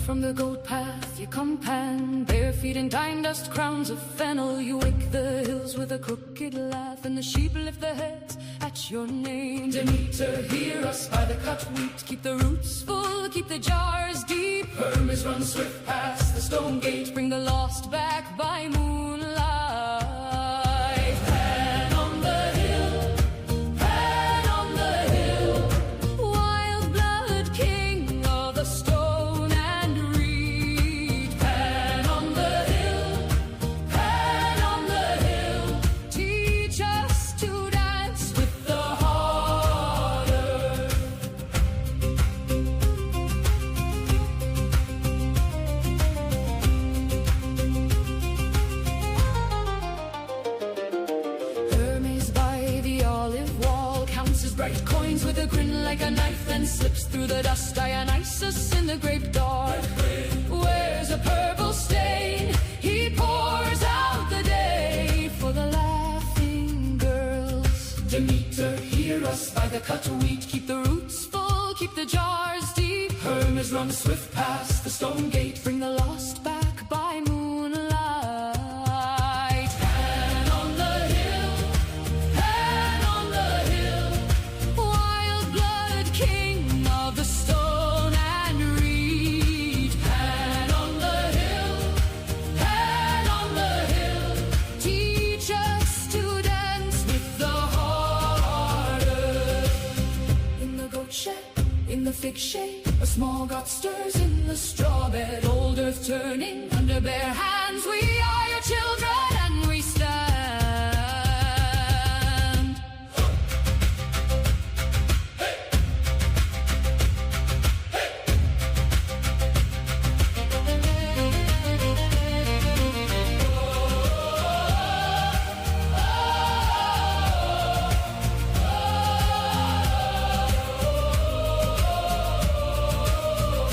From the gold path you come pan, bare feet in dime dust, crowns of fennel. You wake the hills with a crooked laugh, and the sheep lift their heads at your name. Demeter, hear us by the cut wheat. Keep the roots full, keep the jars deep. Hermes run swift past the stone gate, bring the lost back by moonlight. Pan on the hill, pan on the hill, wild blood king of the stone. With a grin like a knife, then slips through the dust. Dionysus in the grape dark wears a purple stain. He pours out the day for the laughing girls. Demeter, hear us by the cut wheat. Keep the roots full, keep the jars deep. Hermes run swift past the stone gate, bring the lost back by moonlight. Pan on the hill, pan on the hill, wild blood king of the stone and reed. Pan on the hill, pan on the hill, teach us to dance with the hard earth. In the goat shed, in the fig shade, a small got stirs in the straw bed. Old earth turning under bare hands. We are your children and we stand.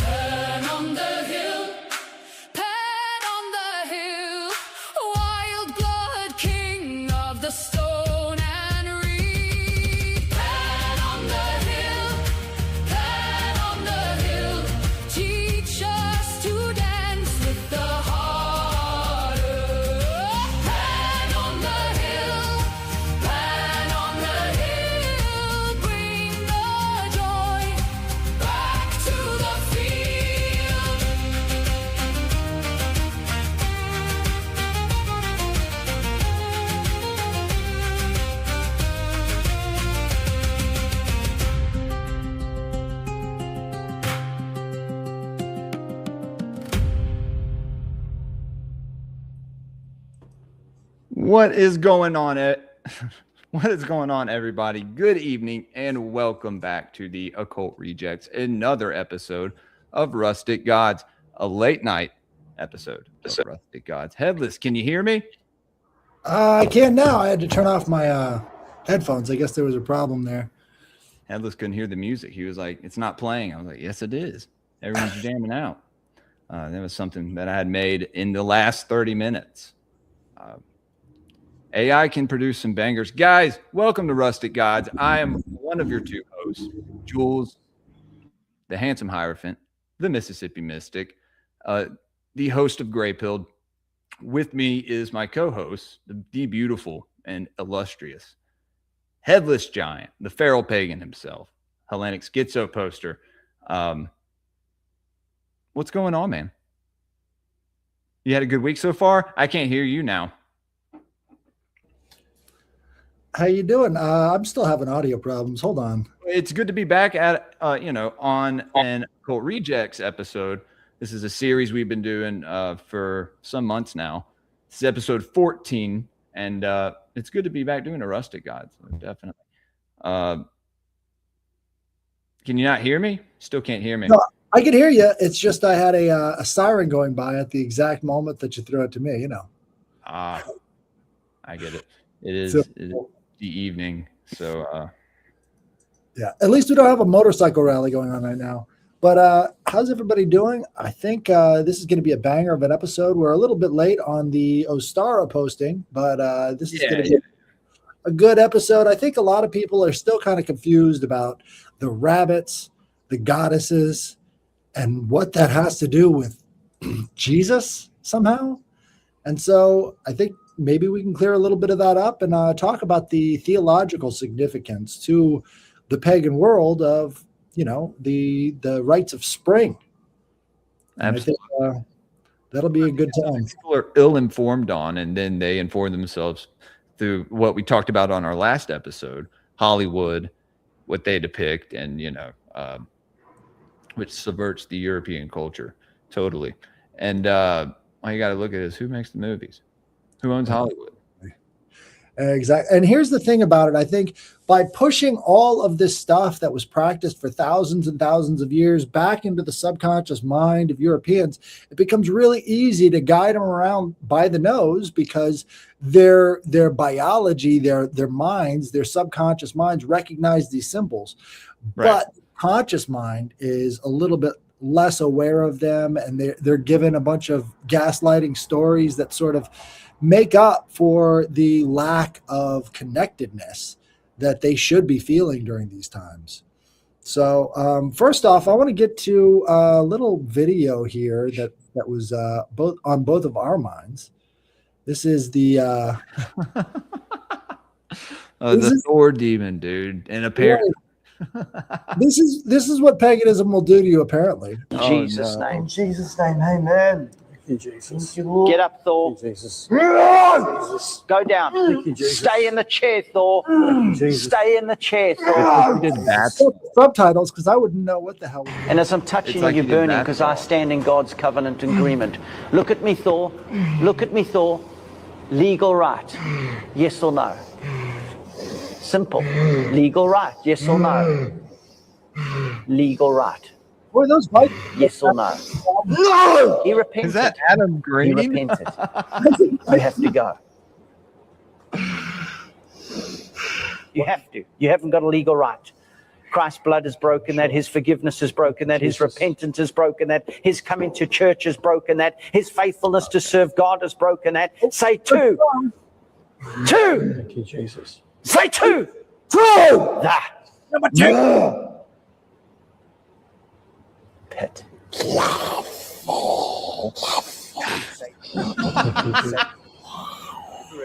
Pan on the hill, pan on the hill, wild blood king of the stone and reed. Pan on the hill, teach us to dance with the heart. Pan on the hill, bring the joy back to the field. What is going on? What is going on, everybody? Good evening and welcome back to the Occult Rejects, another episode of Rustic Gods, a late night episode of Rustic Gods. Headless, can you hear me? I can now. I had to turn off my headphones. I guess there was a problem there. Headless couldn't hear the music. He was like, "It's not playing." I was like, "Yes, it is. Everyone's jamming out." That was something that I had made in the last 30 minutes. AI can produce some bangers. Guys, welcome to Rustic Gods. I am one of your two hosts, Jules, the handsome Hierophant, the Mississippi Mystic, the host of Greypilled. With me is my co-host, the beautiful and illustrious Headless Giant, the feral pagan himself, Hellenic Schizo poster. What's going on, man? You had a good week so far? I can't hear you now. How you doing? I'm still having audio problems. Hold on. It's good to be back at on an Occult Rejects episode. This is a series we've been doing for some months now. This is episode 14, and it's good to be back doing a Rustic Gods. Definitely. Can you not hear me? Still can't hear me. No, I can hear you. It's just I had a siren going by at the exact moment that you threw it to me. I get it. It is. So, evening. So yeah, at least we don't have a motorcycle rally going on right now. But how's everybody doing? I think this is going to be a banger of an episode. We're a little bit late on the Ostara posting, but this is going to be a good episode. I think a lot of people are still kind of confused about the rabbits, the goddesses, and what that has to do with Jesus somehow. And so I think maybe we can clear a little bit of that up and talk about the theological significance to the pagan world of, the rites of spring. absolutely. I think, that'll be a good time. People are ill-informed on, and then they inform themselves through what we talked about on our last episode, Hollywood, what they depict, and which subverts the European culture totally. And all you got to look at is who makes the movies, who owns Hollywood. Exactly. And here's the thing about it. I think by pushing all of this stuff that was practiced for thousands and thousands of years back into the subconscious mind of Europeans, it becomes really easy to guide them around by the nose because their biology, their minds, their subconscious minds recognize these symbols. Right. But conscious mind is a little bit less aware of them, and they're given a bunch of gaslighting stories that sort of make up for the lack of connectedness that they should be feeling during these times. So first off, I want to get to a little video here that was both of our minds. This is the the Thor demon, dude, and apparently this is what paganism will do to you. Apparently, Jesus' name. In Jesus' name, amen. Thank you, Jesus. Get up, Thor. Thank you, Jesus. Go down. Thank you, Jesus. Stay in the chair, Thor. Jesus. Stay in the chair, Thor. he did that. subtitles because I wouldn't know what the hell. And as I'm touching It's like you, he did burning, that, because Thor. I stand in God's covenant agreement. Look at me, Thor. Look at me, Thor. Legal right. Yes or no? Simple. Legal right. Yes or no? Legal right. Boy, those white. Yes or no? No! He repented. Is that Adam He Green? repented. You have to go. You have to. You haven't got a legal right. Christ's blood has broken that. His forgiveness has broken that. His repentance has broken that. His coming to church has broken that. His faithfulness to serve God has broken that. Say two. Two. Thank you, Jesus. Say two. Two. That. Number two. Pit.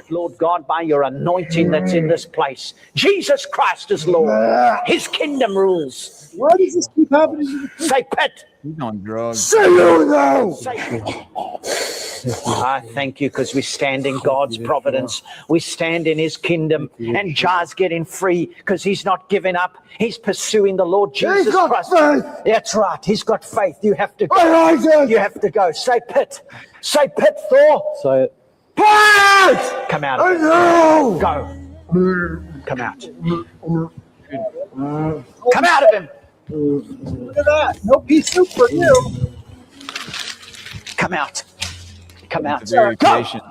Lord God, by your anointing that's in this place, Jesus Christ is Lord. His kingdom rules. Why does this keep happening? Say pit. He's on drugs. Say I thank you because we stand in God's providence. We stand in his kingdom. And Jar's getting free because he's not giving up. He's pursuing the Lord Jesus Christ. Faith. That's right. He's got faith. You have to go. You have to go. Say pit. Say pit, Thor. Say it. Pit! Come out of it. Go. Come out. Come out of him. Look at that. No pea soup for you. Come out. Come out. It's very Go. patient.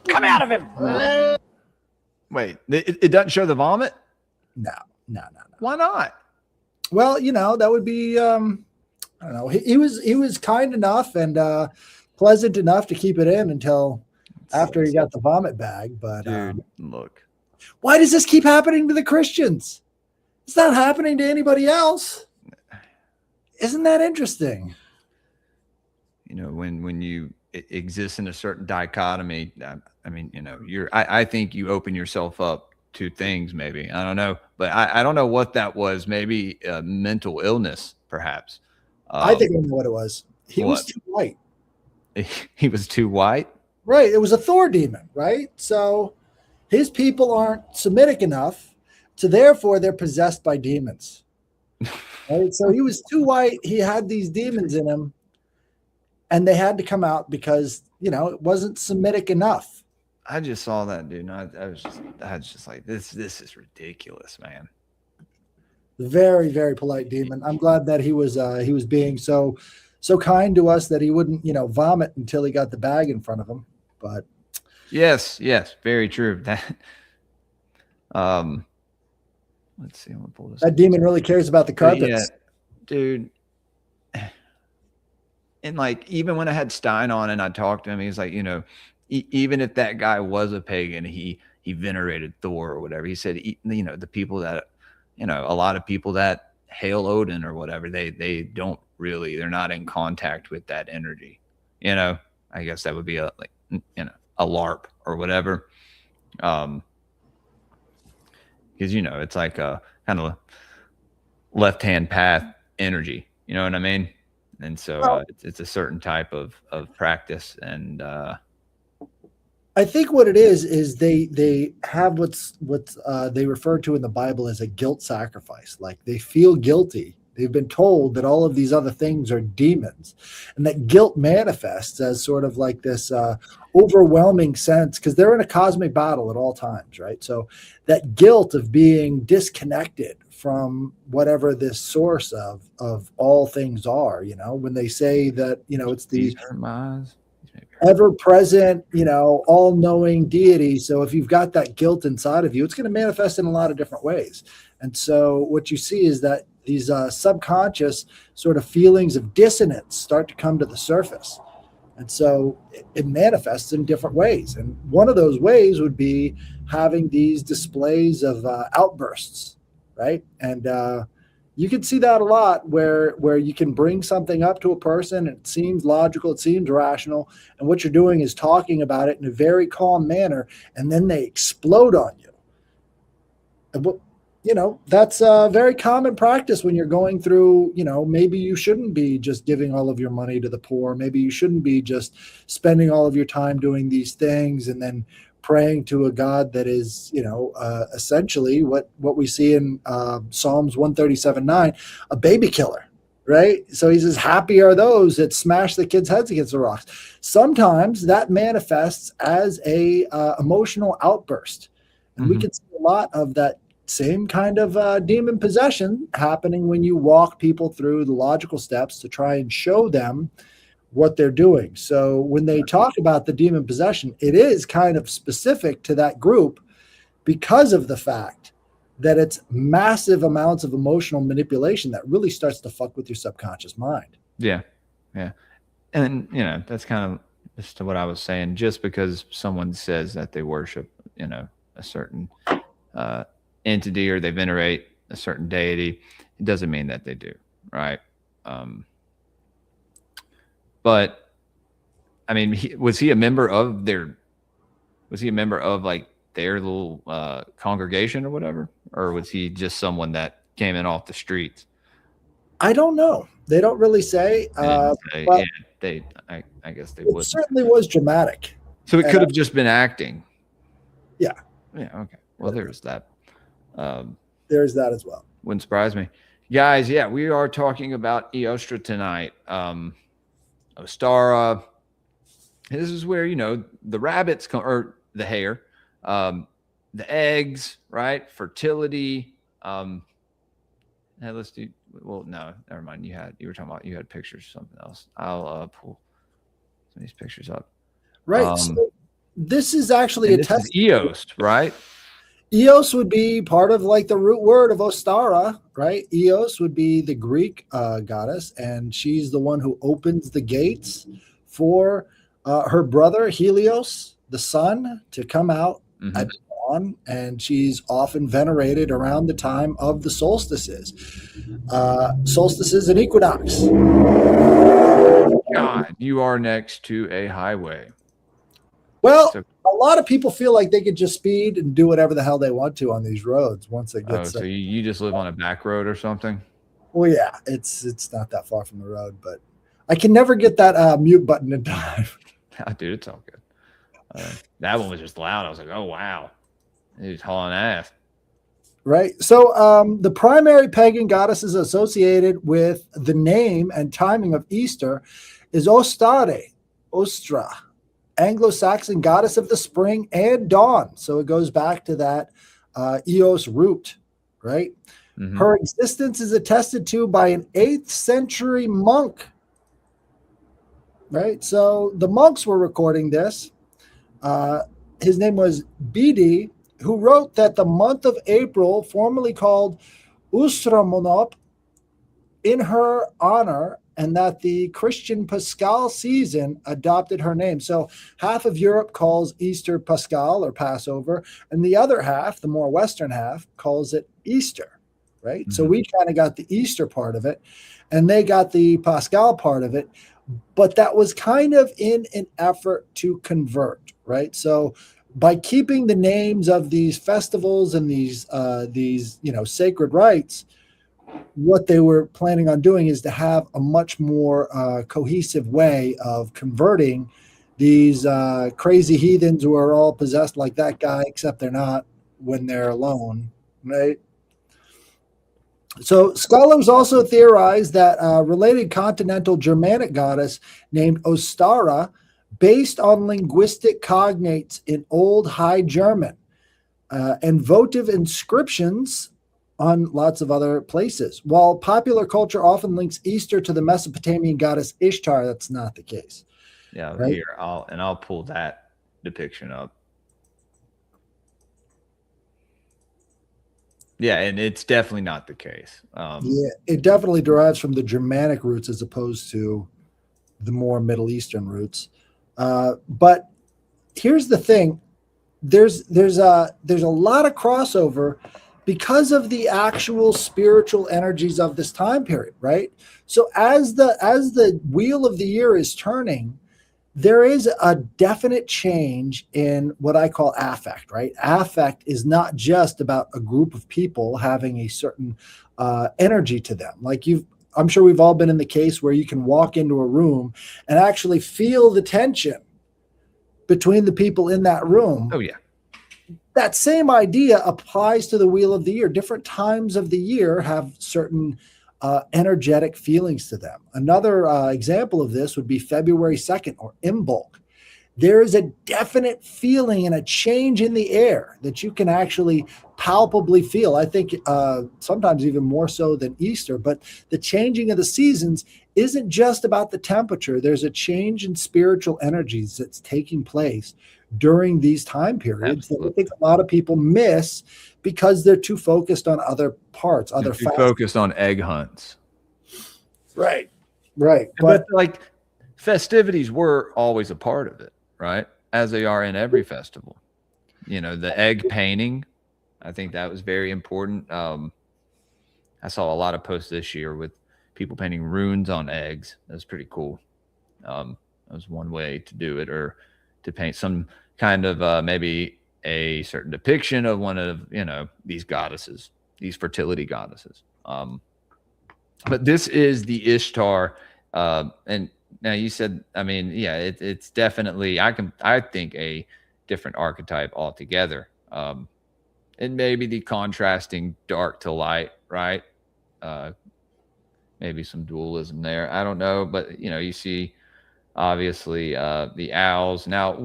Come out of him. Wait, it doesn't show the vomit? No. Why not? Well, that would be I don't know. He was kind enough and pleasant enough to keep it in until after he got the vomit bag. But Dude, look. why does this keep happening to the Christians? It's not happening to anybody else. Isn't that interesting? When you exist in a certain dichotomy, I mean, I think you open yourself up to things, maybe. I don't know. But I don't know what that was. Maybe mental illness, perhaps. I think I know what it was. He was What? too white. He was too white? Right. It was a Thor demon, right? So his people aren't Semitic enough to therefore they're possessed by demons. Right? So he was too white. He had these demons in him and they had to come out because, it wasn't Semitic enough. I just saw that, dude. I was just like, this is ridiculous, man. Very, very polite demon. I'm glad that he was being so kind to us that he wouldn't, vomit until he got the bag in front of him. But Yes, very true. Let's see. I'm gonna pull this. That demon really cares about the carpets. Yeah, dude. And like, even when I had Stein on and I talked to him, he was like, even if that guy was a pagan, he venerated Thor or whatever. He said, the people that, a lot of people that hail Odin or whatever, they don't really, they're not in contact with that energy. I guess that would be a LARP or whatever. Because it's like a kind of left-hand path energy. You know what I mean? And so it's a certain type of practice. And I think what it is they have what's they refer to in the Bible as a guilt sacrifice. Like, they feel guilty. They've been told that all of these other things are demons, and that guilt manifests as sort of like this overwhelming sense, because they're in a cosmic battle at all times, right? So that guilt of being disconnected from whatever this source of all things are, when they say that, it's the ever-present, all-knowing deity. So if you've got that guilt inside of you, it's going to manifest in a lot of different ways. And so what you see is that these subconscious sort of feelings of dissonance start to come to the surface. And so it manifests in different ways. And one of those ways would be having these displays of outbursts, right? And you can see that a lot where you can bring something up to a person. It seems logical. It seems rational. And what you're doing is talking about it in a very calm manner. And then they explode on you. And that's a very common practice when you're going through, maybe you shouldn't be just giving all of your money to the poor. Maybe you shouldn't be just spending all of your time doing these things and then praying to a God that is, essentially what we see in Psalms 137:9, a baby killer, right? So he says, happy are those that smash the kids' heads against the rocks. Sometimes that manifests as a emotional outburst. And we can see a lot of that same kind of demon possession happening when you walk people through the logical steps to try and show them what they're doing. So when they talk about the demon possession, it is kind of specific to that group because of the fact that it's massive amounts of emotional manipulation that really starts to fuck with your subconscious mind. Yeah. And, that's kind of just what I was saying. Just because someone says that they worship, a certain entity or they venerate a certain deity, it doesn't mean that they do, right? But I mean, was he a member of their little congregation or whatever, or was he just someone that came in off the streets? I don't know. They don't really say. I guess they would. It certainly was dramatic. So it could have just been acting. Yeah. Yeah. Okay. Well, there's that. There's that as well. Wouldn't surprise me, guys. Yeah, we are talking about Ēostre tonight. Ostara. This is where the rabbits come, or the hair, the eggs, right? Fertility. Let's do. Well, no, never mind. You were talking about, you had pictures of something else. I'll pull some of these pictures up. Right. So this is actually this is Ēostre, right? Eos would be part of like the root word of Ostara, right? Eos would be the Greek goddess, and she's the one who opens the gates for her brother Helios, the sun, to come out at dawn, and she's often venerated around the time of the solstices. Solstices and equinox. God, you are next to a highway. Well, a lot of people feel like they could just speed and do whatever the hell they want to on these roads once they get. So you just live on a back road or something? Well, yeah, it's not that far from the road, but I can never get that mute button in time. Oh, dude, it's all good. That one was just loud. I was like, oh wow, he's hauling ass. Right. So the primary pagan goddesses associated with the name and timing of Easter is Ostara, Ostra, Anglo-Saxon goddess of the spring and dawn. So it goes back to that Eos root, right? Her existence is attested to by an 8th century monk, right? So the monks were recording this. His name was Bede, who wrote that the month of April, formerly called Usramonop, in her honor, and that the Christian Paschal season adopted her name. So half of Europe calls Easter Paschal or Passover, and the other half, the more Western half, calls it Easter, right? Mm-hmm. So we kind of got the Easter part of it, and they got the Paschal part of it, but that was kind of in an effort to convert, right? So by keeping the names of these festivals and these sacred rites, what they were planning on doing is to have a much more cohesive way of converting these crazy heathens who are all possessed like that guy, except they're not when they're alone, right? So scholars also theorize that a related continental Germanic goddess named Ostara, based on linguistic cognates in Old High German and votive inscriptions on lots of other places. While popular culture often links Easter to the Mesopotamian goddess Ishtar, that's not the case. Yeah, right? Here I'll pull that depiction up. Yeah, and it's definitely not the case. Yeah, it definitely derives from the Germanic roots as opposed to the more Middle Eastern roots. But here's the thing: there's a lot of crossover because of the actual spiritual energies of this time period, right? So as the wheel of the year is turning, there is a definite change in what I call affect, right? Affect is not just about a group of people having a certain energy to them. Like I'm sure we've all been in the case where you can walk into a room and actually feel the tension between the people in that room. Oh, yeah. That same idea applies to the wheel of the year. Different times of the year have certain energetic feelings to them. Another example of this would be February 2nd or Imbolc. There is a definite feeling and a change in the air that you can actually palpably feel. I think sometimes even more so than Easter, but the changing of the seasons isn't just about the temperature. There's a change in spiritual energies that's taking place during these time periods. Absolutely. That I think a lot of people miss because they're too focused on other parts, other factors. Focused on egg hunts. Right. But like festivities were always a part of it, right? As they are in every festival. You know, the egg painting, I think that was very important. I saw a lot of posts this year with people painting runes on eggs. That's pretty cool. That was one way to do it, or to paint some kind of maybe a certain depiction of one of, these goddesses, these fertility goddesses. But this is the Ishtar. And now you said, it's definitely, I think a different archetype altogether. And maybe the contrasting dark to light, right? Maybe some dualism there. I don't know, but you see obviously the owls. Now,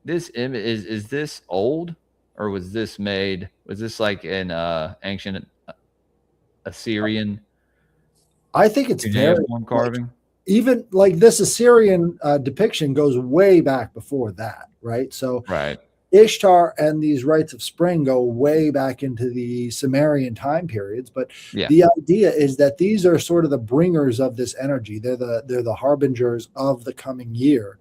this image is this old, or was this like an ancient Assyrian? I think it's very carving. Even like this Assyrian depiction goes way back before that, right? So right. Ishtar and these rites of spring go way back into the Sumerian time periods, but the idea is that these are sort of the bringers of this energy. They're the harbingers of the coming year.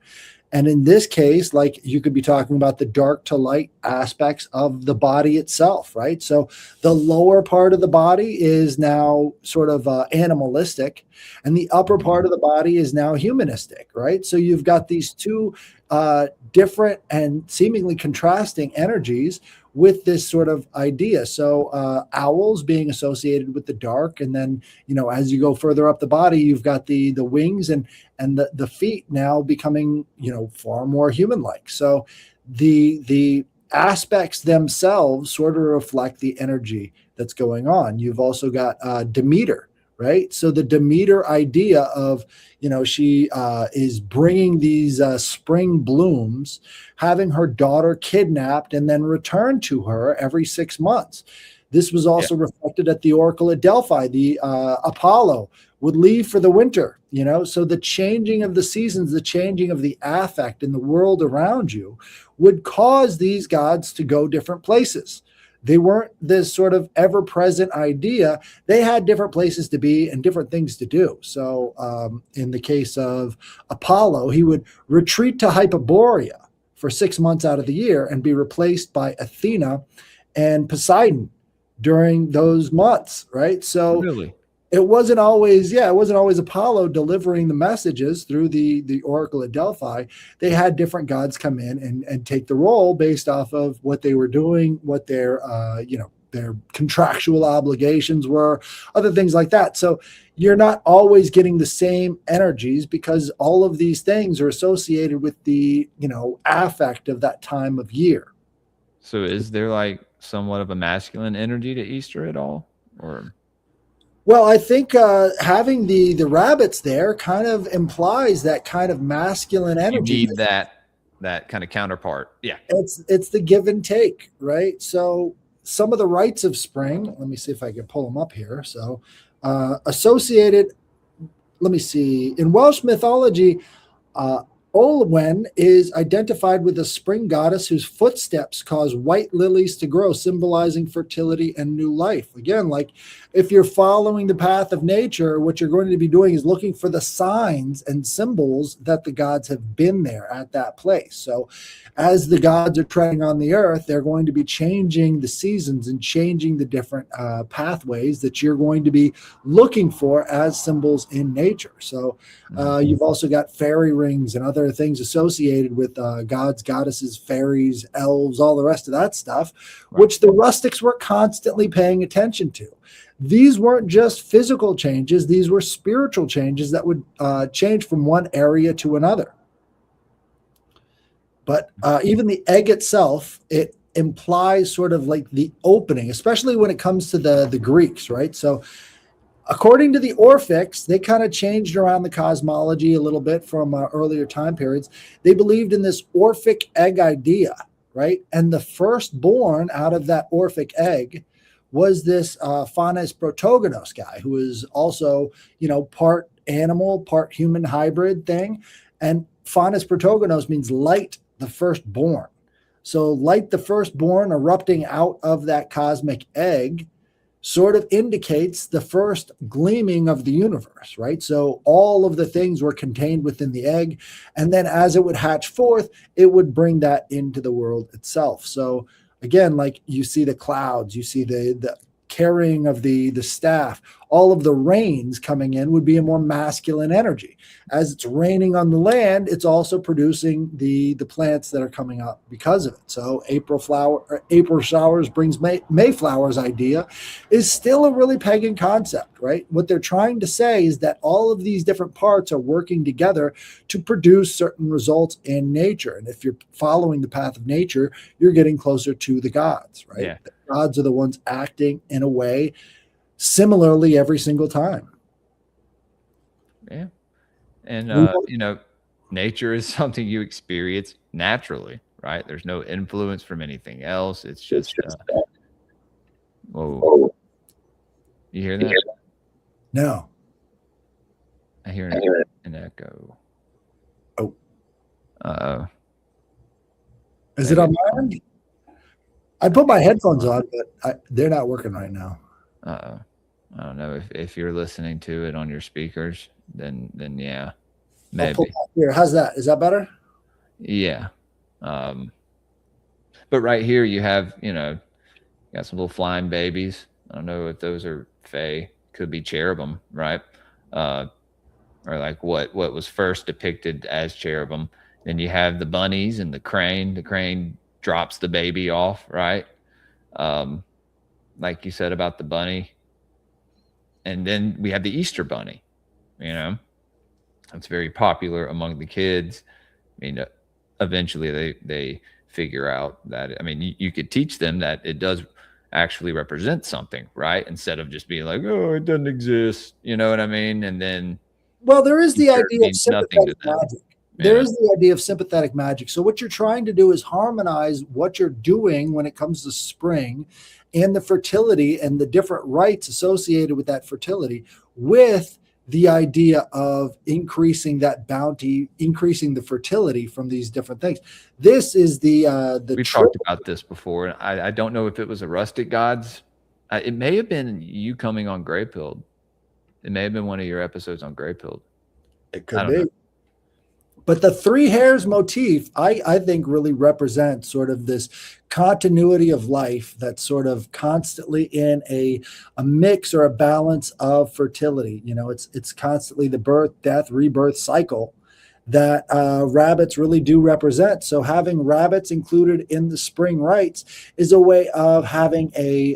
And in this case, like, you could be talking about the dark to light aspects of the body itself, right? So the lower part of the body is now sort of animalistic, and the upper part of the body is now humanistic, right? So you've got these two different and seemingly contrasting energies with this sort of idea. So owls being associated with the dark, and then as you go further up the body, you've got the wings and the feet now becoming far more human-like. So the aspects themselves sort of reflect the energy that's going on. You've also got Demeter, right? So the Demeter idea of, she is bringing these spring blooms, having her daughter kidnapped and then returned to her every 6 months. This was also reflected at the Oracle at Delphi. The Apollo would leave for the winter, so the changing of the seasons, the changing of the affect in the world around you would cause these gods to go different places. They weren't this sort of ever-present idea. They had different places to be and different things to do. So in the case of Apollo, he would retreat to Hyperborea for 6 months out of the year and be replaced by Athena and Poseidon during those months, right? So Really? it wasn't always Apollo delivering the messages through the Oracle at Delphi. They had different gods come in and take the role based off of what they were doing, what their contractual obligations were, other things like that. So you're not always getting the same energies because all of these things are associated with the, affect of that time of year. So is there like somewhat of a masculine energy to Easter at all, or? Well, I think having the rabbits there kind of implies that kind of masculine energy. You need that kind of counterpart. Yeah. It's the give and take, right? So some of the rites of spring, let me see if I can pull them up here. So associated, let me see. In Welsh mythology, Olwen is identified with a spring goddess whose footsteps cause white lilies to grow, symbolizing fertility and new life. Again, like if you're following the path of nature, what you're going to be doing is looking for the signs and symbols that the gods have been there at that place. So as the gods are treading on the earth, they're going to be changing the seasons and changing the different pathways that you're going to be looking for as symbols in nature. So you've also got fairy rings and other things associated with gods, goddesses, fairies, elves, all the rest of that stuff, which the rustics were constantly paying attention to. These weren't just physical changes. These were spiritual changes that would change from one area to another. But even the egg itself, it implies sort of like the opening, especially when it comes to the Greeks, right? So according to the Orphics, they kind of changed around the cosmology a little bit from earlier time periods. They believed in this Orphic egg idea, right? And the firstborn out of that Orphic egg was this Phanes Protogonos guy, who is also, part animal, part human hybrid thing. And Phanes Protogonos means light the firstborn. So light the firstborn erupting out of that cosmic egg sort of indicates the first gleaming of the universe, right? So all of the things were contained within the egg. And then as it would hatch forth, it would bring that into the world itself. So again, like you see the clouds, you see the carrying of the staff, all of the rains coming in would be a more masculine energy. As it's raining on the land, it's also producing the plants that are coming up because of it. So April showers brings Mayflowers idea is still a really pagan concept, right? What they're trying to say is that all of these different parts are working together to produce certain results in nature. And if you're following the path of nature, you're getting closer to the gods, right? Yeah. The gods are the ones acting in a way similarly every single time. Yeah. And, nature is something you experience naturally, right? There's no influence from anything else. It's just, whoa. You hear that? No. I hear an echo. Oh. Uh-oh. Is it on my end? I put my headphones on, but they're not working right now. Uh-oh. I don't know if you're listening to it on your speakers, then yeah, maybe. Here, how's that? Is that better? Yeah. But right here you have, got some little flying babies. I don't know if those are fae, could be cherubim, right? Or like what was first depicted as cherubim. Then you have the bunnies and the crane. The crane drops the baby off, right? Like you said about the bunny. And then we have the Easter bunny, it's very popular among the kids. I mean, eventually they figure out that, you could teach them that it does actually represent something, right? Instead of just being like, oh, it doesn't exist. You know what I mean? And then, well, there is the idea of means nothing to sympathetic them. magic. there is the idea of sympathetic magic. So what you're trying to do is harmonize what you're doing when it comes to spring and the fertility and the different rites associated with that fertility with the idea of increasing that bounty, increasing the fertility from these different things. This is the we talked about this before. I don't know if it was a Rustic Gods. It may have been you coming on Greypilled. It may have been one of your episodes on Greypilled. It could be. But the three hairs motif, I think, really represents sort of this continuity of life that's sort of constantly in a mix or a balance of fertility. You know, it's constantly the birth, death, rebirth cycle that rabbits really do represent. So having rabbits included in the spring rites is a way of having a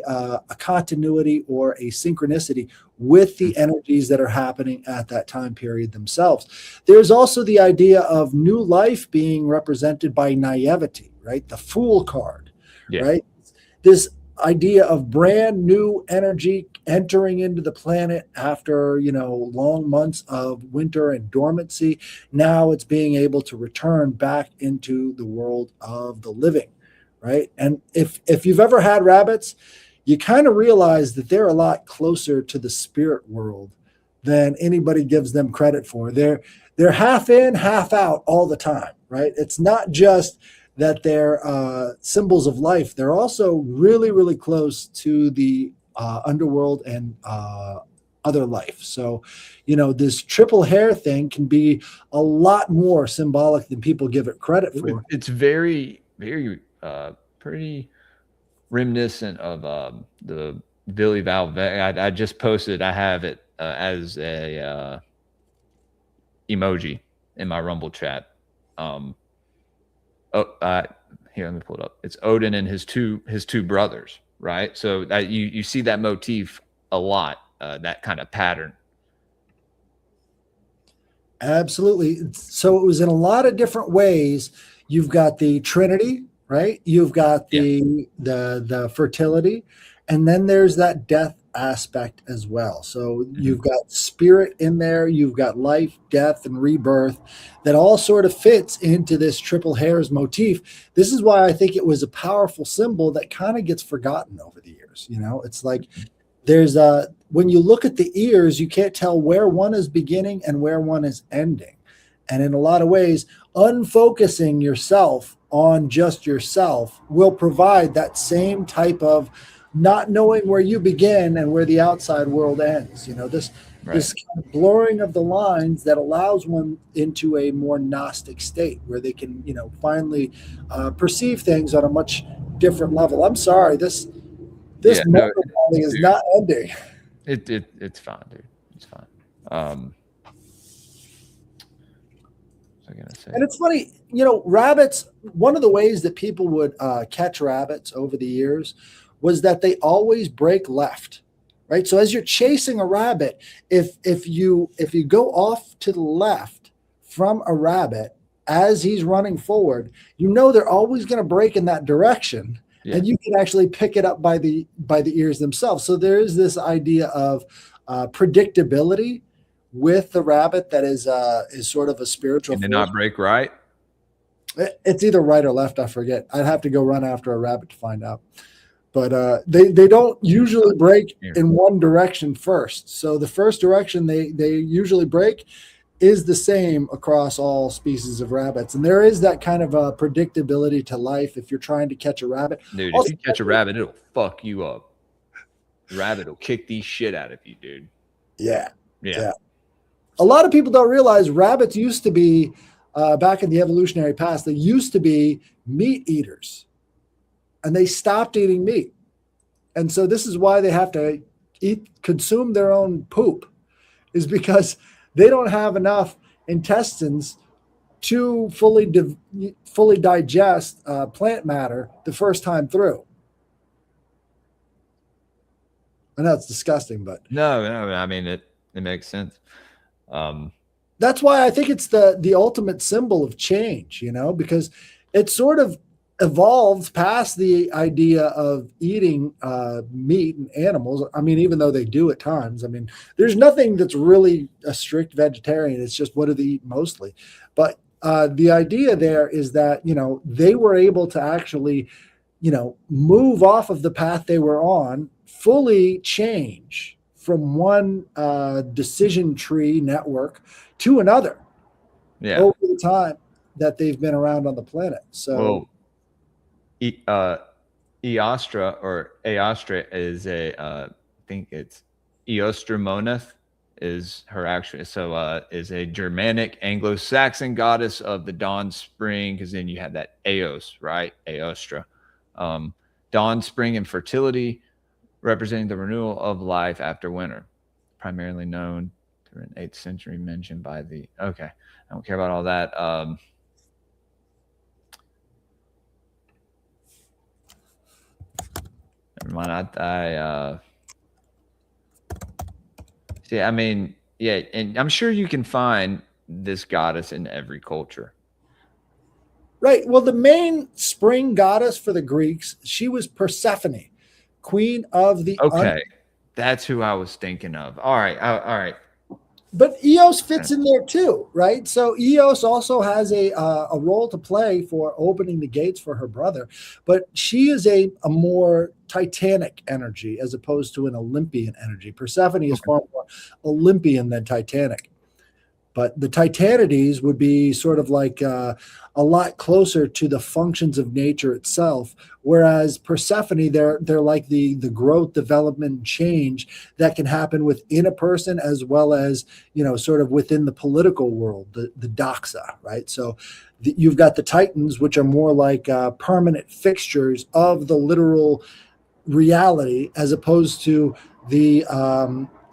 continuity or a synchronicity with the energies that are happening at that time period themselves. There's also the idea of new life being represented by naivety, right? The Fool card, right? This idea of brand new energy entering into the planet after, you know, long months of winter and dormancy. Now it's being able to return back into the world of the living, right? And if you've ever had rabbits, you kind of realize that they're a lot closer to the spirit world than anybody gives them credit for. They're half in, half out all the time, right? It's not just that they're symbols of life. They're also really, really close to the underworld and other life. So, you know, this triple hair thing can be a lot more symbolic than people give it credit for. It's very, very pretty reminiscent of the Billy Valve. I just posted. I have it as a emoji in my Rumble chat. Here, let me pull it up. It's Odin and his two brothers, right? So you see that motif a lot, that kind of pattern. Absolutely. So it was in a lot of different ways. You've got the Trinity, right? You've got the fertility, and then there's that death aspect as well. So you've got spirit in there, you've got life, death, and rebirth that all sort of fits into this triple hairs motif. This is why I think it was a powerful symbol that kind of gets forgotten over the years. You know, it's like there's when you look at the ears, you can't tell where one is beginning and where one is ending. And in a lot of ways, unfocusing yourself on just yourself will provide that same type of not knowing where you begin and where the outside world ends. You know, this kind of blurring of the lines that allows one into a more Gnostic state where they can, you know, finally perceive things on a much different level. I'm sorry, this is not ending. It's fine, dude. It's fine. And it's funny, you know, rabbits, one of the ways that people would catch rabbits over the years was that they always break left, right? So as you're chasing a rabbit, if you go off to the left from a rabbit as he's running forward, you know they're always going to break in that direction, and you can actually pick it up by the ears themselves. So there is this idea of predictability with the rabbit that is sort of a spiritual. Did not break right? It's either right or left. I forget. I'd have to go run after a rabbit to find out. But they don't usually break in one direction first. So the first direction they usually break is the same across all species of rabbits. And there is that kind of predictability to life if you're trying to catch a rabbit. Dude, if you catch a rabbit, it'll fuck you up. The rabbit will kick the shit out of you, dude. Yeah. A lot of people don't realize rabbits used to be, back in the evolutionary past, they used to be meat eaters. And they stopped eating meat. And so this is why they have to consume their own poop, is because they don't have enough intestines to fully digest plant matter the first time through. I know it's disgusting, but no, I mean it makes sense. That's why I think it's the ultimate symbol of change, you know, because it sort of evolved past the idea of eating meat and animals. I mean, even though they do at times, I mean, there's nothing that's really a strict vegetarian. It's just what do they eat mostly. But the idea there is that, they were able to actually, move off of the path they were on, fully change from one decision tree network to another over the time that they've been around on the planet. So, Ēostre or Ēostre is I think it's Ēostre moneth is her actually. So is a Germanic Anglo-Saxon goddess of the dawn spring, because then you have that Eos, right? Ēostre. Dawn, spring, and fertility, representing the renewal of life after winter, primarily known through an 8th century mention by the. Okay, I don't care about all that. Never mind. See, I mean, yeah, and I'm sure you can find this goddess in every culture. Right. Well, the main spring goddess for the Greeks, she was Persephone, queen of the. Okay, that's who I was thinking of. All right, all right. But Eos fits in there too, right? So Eos also has a role to play for opening the gates for her brother, but she is a more Titanic energy as opposed to an Olympian energy. Persephone is far more Olympian than Titanic. But the Titanides would be sort of like a lot closer to the functions of nature itself, whereas Persephone, they're like the growth, development, and change that can happen within a person as well as, sort of within the political world, the doxa, right? So you've got the Titans, which are more like permanent fixtures of the literal reality, as opposed to the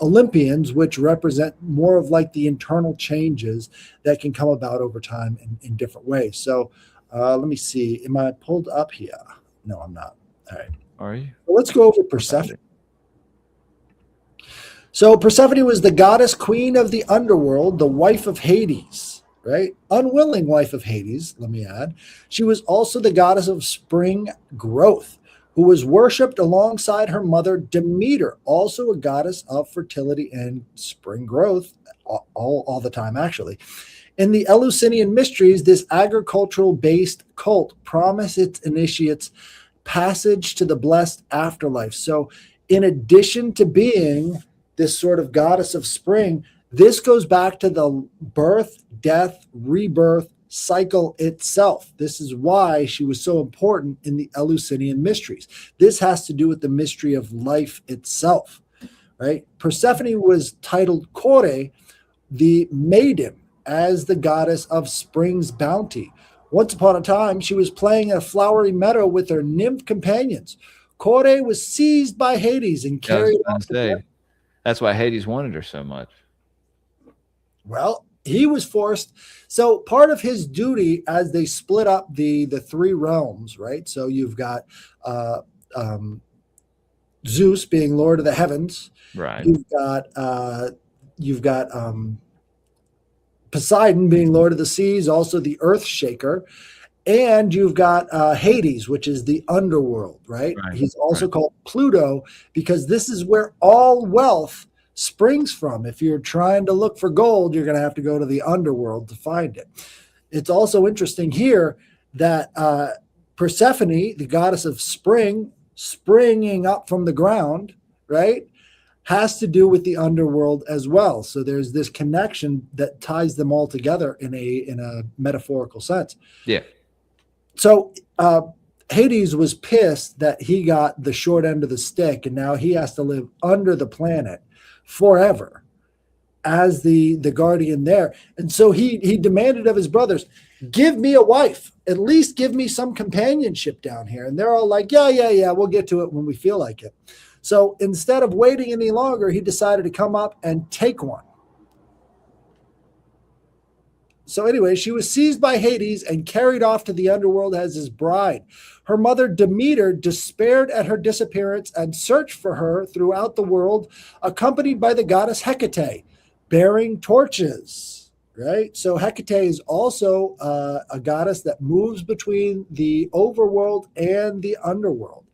Olympians, which represent more of like the internal changes that can come about over time in different ways. So let me see. Am I pulled up here? No, I'm not. All right. Are you? Well, let's go over Persephone. So Persephone was the goddess queen of the underworld, the wife of Hades, right? Unwilling wife of Hades, let me add. She was also the goddess of spring growth, who was worshipped alongside her mother Demeter, also a goddess of fertility and spring growth, all the time, actually. In the Eleusinian mysteries, this agricultural-based cult promised its initiates passage to the blessed afterlife. So in addition to being this sort of goddess of spring, this goes back to the birth, death, rebirth cycle itself. This is why she was so important in the Eleusinian mysteries. This has to do with the mystery of life itself, right? Persephone was titled Kore, the maiden, as the goddess of spring's bounty. Once upon a time, she was playing in a flowery meadow with her nymph companions. Kore was seized by Hades and carried off. That's why Hades wanted her so much. Well, he was forced. So part of his duty as they split up the three realms, right? So you've got Zeus being Lord of the Heavens. Right. You've got Poseidon being Lord of the Seas, also the Earth Shaker. And you've got Hades, which is the underworld, right? He's also called Pluto because this is where all wealth springs from. If you're trying to look for gold, you're going to have to go to the underworld to find it. It's also interesting here that Persephone, the goddess of spring, springing up from the ground, right, has to do with the underworld as well. So there's this connection that ties them all together in a metaphorical sense. Yeah. So Hades was pissed that he got the short end of the stick, and now he has to live under the planet forever as the guardian there. And so he demanded of his brothers, give me a wife, at least give me some companionship down here. And they're all like, yeah, we'll get to it when we feel like it. So instead of waiting any longer, he decided to come up and take one. So anyway, she was seized by Hades and carried off to the underworld as his bride. Her mother Demeter despaired at her disappearance and searched for her throughout the world, accompanied by the goddess Hecate, bearing torches, right? So Hecate is also a goddess that moves between the overworld and the underworld,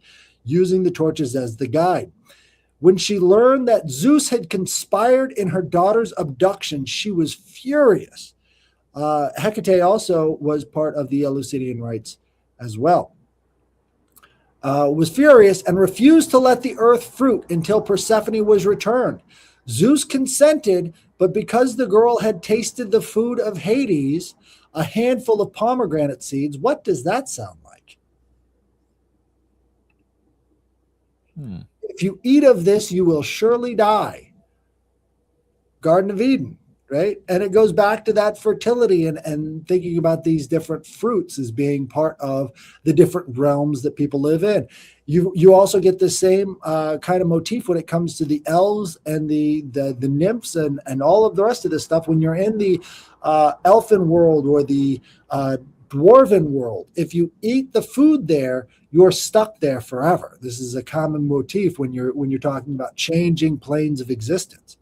using the torches as the guide. When she learned that Zeus had conspired in her daughter's abduction, she was furious. Hecate also was part of the Eleusinian rites as well. Was furious and refused to let the earth fruit until Persephone was returned. Zeus consented, but because the girl had tasted the food of Hades, a handful of pomegranate seeds, what does that sound like? If you eat of this, you will surely die. Garden of Eden, right? And it goes back to that fertility and thinking about these different fruits as being part of the different realms that people live in. You also get the same kind of motif when it comes to the elves and the nymphs and all of the rest of this stuff. When you're in the elfin world or the dwarven world, if you eat the food there, you're stuck there forever. This is a common motif when you're talking about changing planes of existence.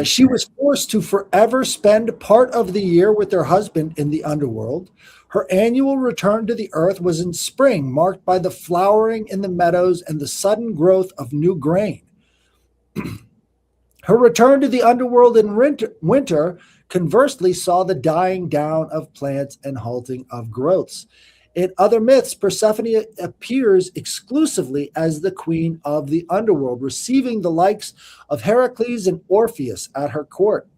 She was forced to forever spend part of the year with her husband in the underworld. Her annual return to the earth was in spring, marked by the flowering in the meadows and the sudden growth of new grain. Her return to the underworld in winter, conversely, saw the dying down of plants and halting of growths. In other myths, Persephone appears exclusively as the queen of the underworld, receiving the likes of Heracles and Orpheus at her court.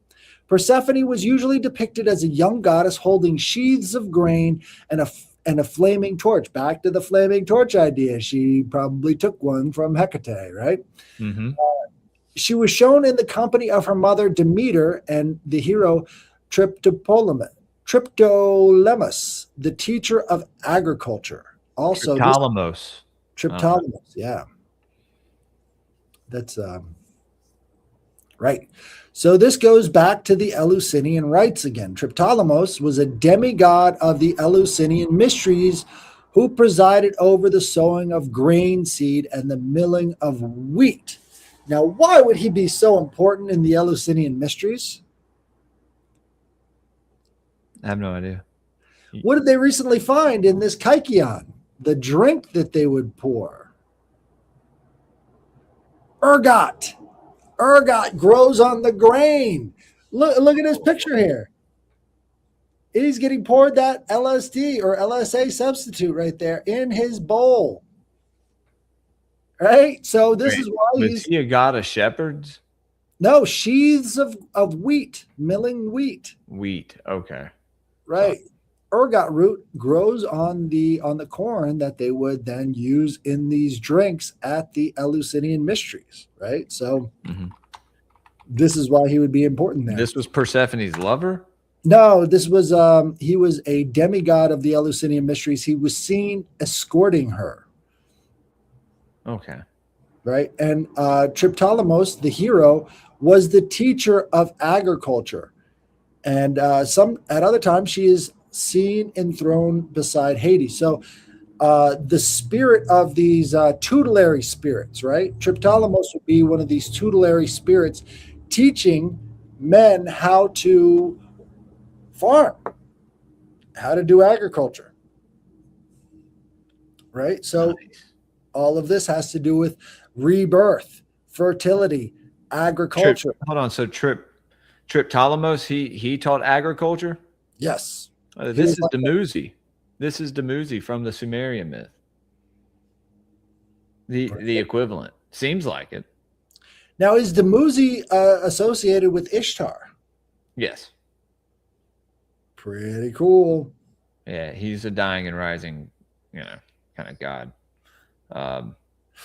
Persephone was usually depicted as a young goddess holding sheaths of grain and a flaming torch. Back to the flaming torch idea. She probably took one from Hecate, right? Mm-hmm. She was shown in the company of her mother Demeter and the hero Triptolemus, the teacher of agriculture. Also, Triptolemus, yeah. That's right. So this goes back to the Eleusinian rites again. Triptolemus was a demigod of the Eleusinian mysteries who presided over the sowing of grain seed and the milling of wheat. Now, why would he be so important in the Eleusinian mysteries? I have no idea. What did they recently find in this kykeon? The drink that they would pour. Ergot. Ergot grows on the grain. Look at his picture here. He's getting poured that LSD or LSA substitute right there in his bowl. Right? So this is why he's he a god of shepherds? No, sheaths of wheat, milling wheat. Wheat, okay. Right. Ergot root grows on the corn that they would then use in these drinks at the Eleusinian mysteries, right? So This is why he would be important there. This was Persephone's lover? No, this was he was a demigod of the Eleusinian mysteries. He was seen escorting her. Okay. Right. And Triptolemus, the hero, was the teacher of agriculture. And at other times she is seen enthroned beside Hades. So the spirit of these tutelary spirits, right? Triptolemus would be one of these tutelary spirits teaching men how to farm, how to do agriculture, right? So all of this has to do with rebirth, fertility, agriculture. Hold on. So Triptolemus, he taught agriculture? Yes. This is Dumuzi. This is Dumuzi from the Sumerian myth. The equivalent. Seems like it. Now, is Dumuzi associated with Ishtar? Yes. Pretty cool. Yeah, he's a dying and rising, kind of god.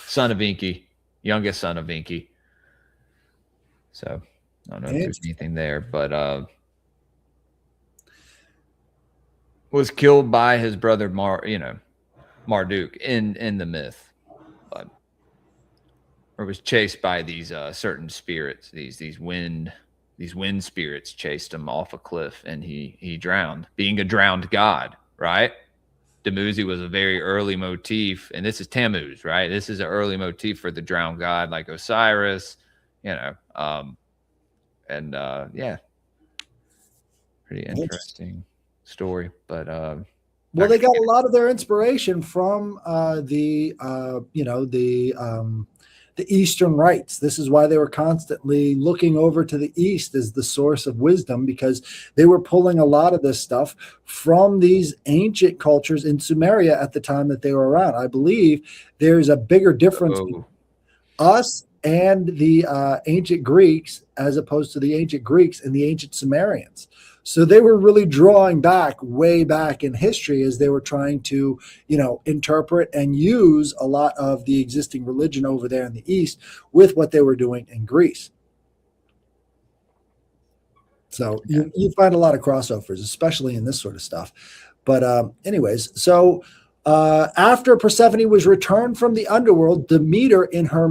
Son of Enki, youngest son of Enki. So I don't know if there's anything there, but was killed by his brother Marduk in the myth, or was chased by these certain spirits. These wind spirits chased him off a cliff, and he drowned, being a drowned god, right? Dumuzi was a very early motif, and this is Tammuz, right? This is an early motif for the drowned god, like Osiris, yeah, pretty interesting story. But well, they got a lot of their inspiration from the the Eastern rites. This is why they were constantly looking over to the East as the source of wisdom, because they were pulling a lot of this stuff from these ancient cultures in Sumeria at the time that they were around. I believe there's a bigger difference between us and the ancient Greeks as opposed to the ancient Greeks and the ancient Sumerians. So they were really drawing back way back in history as they were trying to, interpret and use a lot of the existing religion over there in the East with what they were doing in Greece. So you find a lot of crossovers, especially in this sort of stuff. But anyways, so after Persephone was returned from the underworld, Demeter in her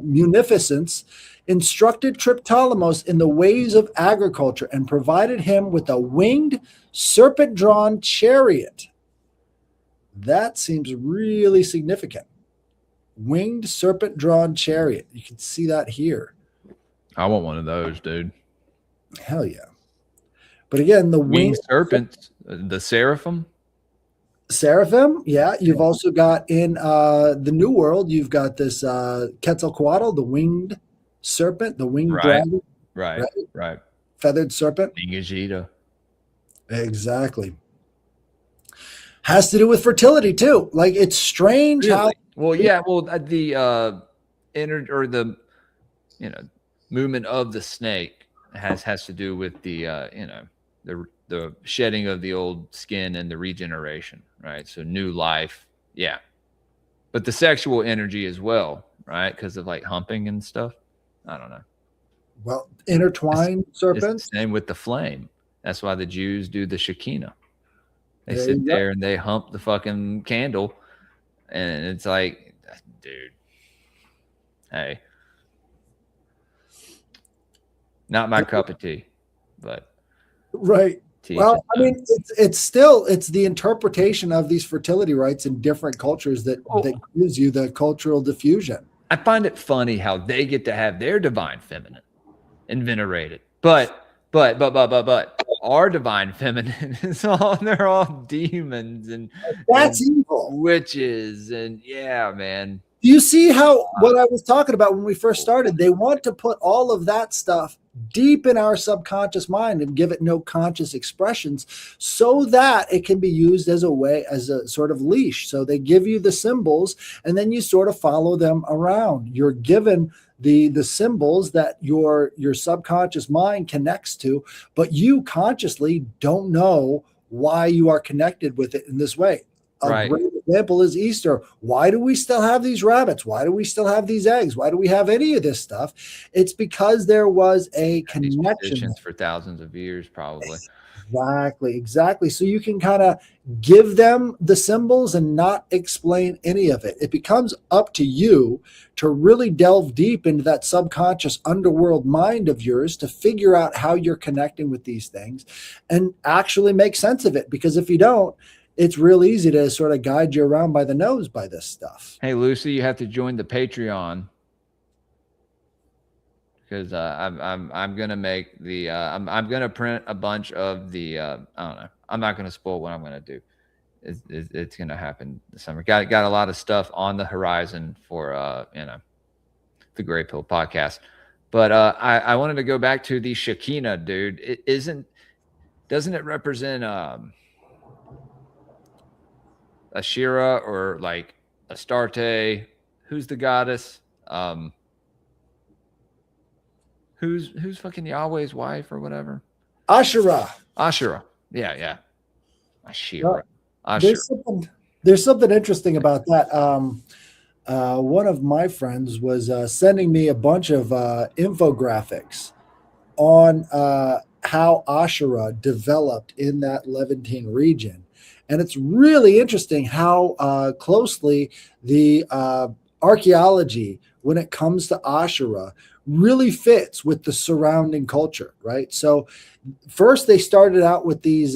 munificence instructed Triptolemus in the ways of agriculture and provided him with a winged serpent-drawn chariot. That seems really significant. Winged serpent-drawn chariot. You can see that here. I want one of those, dude. Hell yeah. But again, the winged serpents, the seraphim. Seraphim, yeah. You've also got in the New World, you've got this Quetzalcoatl, the winged serpent, the winged dragon. Right. Feathered serpent. Ningajita. Exactly. Has to do with fertility too. Like, it's strange how. Well, yeah. Well, the movement of the snake has to do with the the shedding of the old skin and the regeneration, right? So new life, yeah. But the sexual energy as well, right? Because of like humping and stuff. I don't know. Well, intertwined serpents. It's the same with the flame. That's why the Jews do the Shekinah. They There sit you go. there and they hump the fucking candle, and it's like, dude, hey, not my cup of tea, but Right. Well, I mean, it's the interpretation of these fertility rites in different cultures that gives you the cultural diffusion. I find it funny how they get to have their divine feminine and venerate it, but our divine feminine is they're all demons and that's evil, witches, and yeah, man. Do you see how what I was talking about when we first started? They want to put all of that stuff deep in our subconscious mind and give it no conscious expressions so that it can be used as a sort of leash. So they give you the symbols and then you sort of follow them around. You're given the symbols that your subconscious mind connects to, but you consciously don't know why you are connected with it in this way. A great example is Easter. Why do we still have these rabbits? Why do we still have these eggs? Why do we have any of this stuff? It's because there was a connection for thousands of years, probably. Exactly. So you can kind of give them the symbols and not explain any of it. It becomes up to you to really delve deep into that subconscious underworld mind of yours to figure out how you're connecting with these things and actually make sense of it. Because if you don't, it's real easy to sort of guide you around by the nose by this stuff. Hey, Lucy, you have to join the Patreon because I'm gonna make the I'm gonna print a bunch of the I don't know. I'm not gonna spoil what I'm gonna do. It's gonna happen this summer. Got a lot of stuff on the horizon for the Gray Pill podcast. But I wanted to go back to the Shekinah, dude. Doesn't it represent Ashira or like Astarte? Who's the goddess? Who's fucking Yahweh's wife or whatever? Ashera. Yeah. Ashera. Ashera. There's something interesting about that. One of my friends was sending me a bunch of infographics on how Ashera developed in that Levantine region. And it's really interesting how closely the archaeology, when it comes to Ashera, really fits with the surrounding culture, right? So first they started out with these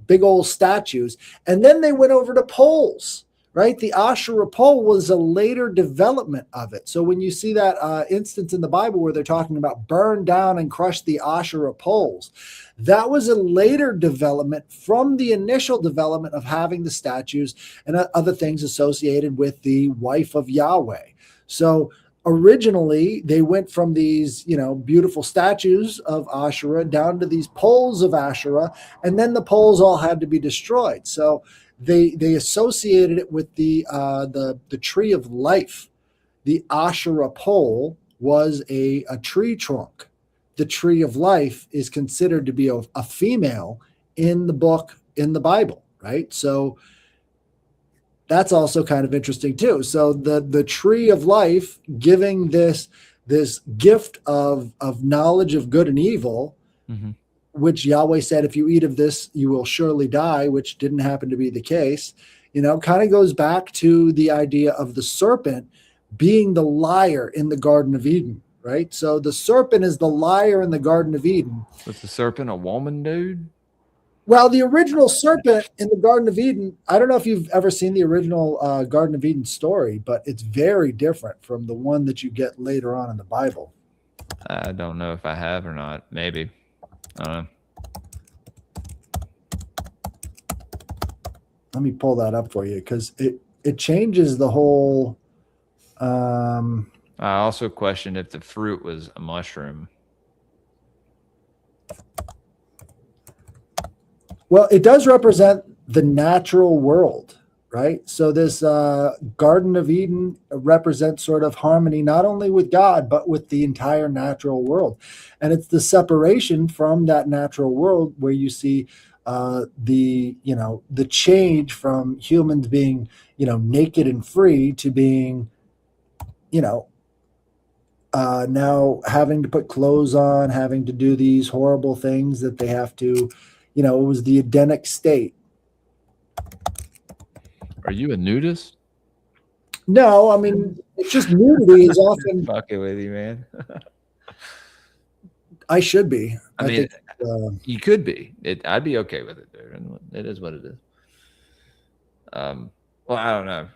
big old statues, and then they went over to poles, right? The Asherah pole was a later development of it. So when you see that instance in the Bible where they're talking about burn down and crush the Asherah poles, that was a later development from the initial development of having the statues and other things associated with the wife of Yahweh. So originally they went from these, beautiful statues of Asherah down to these poles of Asherah, and then the poles all had to be destroyed. So they associated it with the tree of life. The Asherah pole was a tree trunk. The tree of life is considered to be a female in the Bible, right? So that's also kind of interesting too. So the tree of life giving this gift of knowledge of good and evil, which Yahweh said, if you eat of this, you will surely die, which didn't happen to be the case, kind of goes back to the idea of the serpent being the liar in the Garden of Eden, right? So the serpent is the liar in the Garden of Eden. Was the serpent a woman, dude? Well, the original serpent in the Garden of Eden, I don't know if you've ever seen the original Garden of Eden story, but it's very different from the one that you get later on in the Bible. I don't know if I have or not. Maybe. I don't know. Let me pull that up for you because it changes the whole. I also questioned if the fruit was a mushroom. Well, it does represent the natural world, right? So this Garden of Eden represents sort of harmony, not only with God, but with the entire natural world. And it's the separation from that natural world where you see the change from humans being, naked and free to being, now having to put clothes on, having to do these horrible things that they have to, it was the Edenic state. Are you a nudist? No, I mean, it's just nudity is often. Fucking with you, man. I should be. I mean, you could be. I'd be okay with it, dude. It is what it is. Well, I don't know.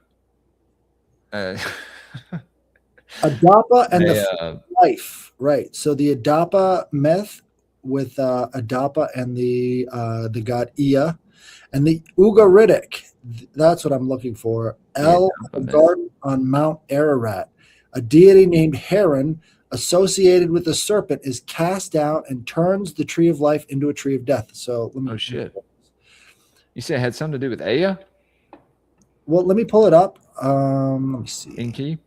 Adapa and the life, right? So the Adapa myth with Adapa and the god Ea, and the Ugaritic. That's what I'm looking for. El, a garden on Mount Ararat. A deity named Heron, associated with the serpent, is cast down and turns the tree of life into a tree of death. So let me. Oh shit! You said it had something to do with Ea? Well, let me pull it up. Let me see. Inky?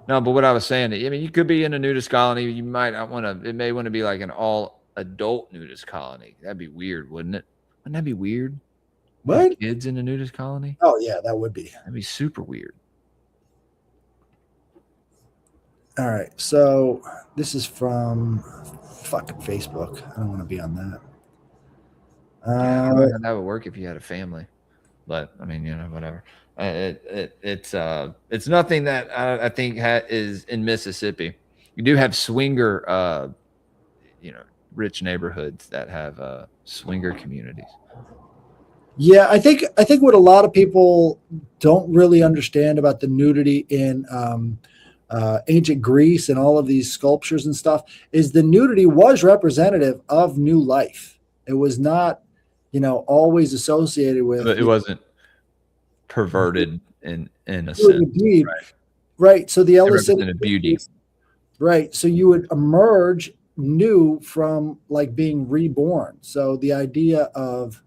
No, but what I was saying, I mean, you could be in a nudist colony. You might not want to. It may want to be like an all-adult nudist colony. That'd be weird, wouldn't it? Wouldn't that be weird? What? Kids in a nudist colony? Oh yeah, that would be. That'd be super weird. All right, so this is from fucking Facebook. I don't want to be on that. I don't know how that would work if you had a family, but I mean, whatever. It's nothing that I think is in Mississippi. You do have swinger, rich neighborhoods that have swinger communities. Yeah, I think what a lot of people don't really understand about the nudity in ancient Greece and all of these sculptures and stuff is the nudity was representative of new life. It was not, always associated with. But it wasn't perverted in a sense. Right. So the represented beauty. Right. So you would emerge new from like being reborn. So the idea of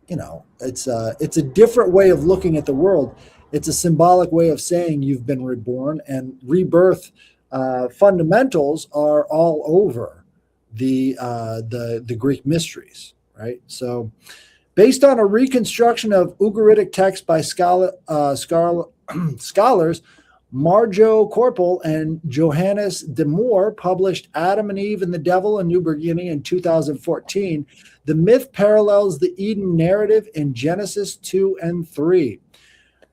it's a different way of looking at the world. It's a symbolic way of saying you've been reborn, and rebirth fundamentals are all over the Greek mysteries, right? So based on a reconstruction of Ugaritic text by scholars Marjo Korpel and Johannes de Moor published Adam and Eve and the Devil, A New Beginning in 2014. The myth parallels the Eden narrative in Genesis 2 and 3.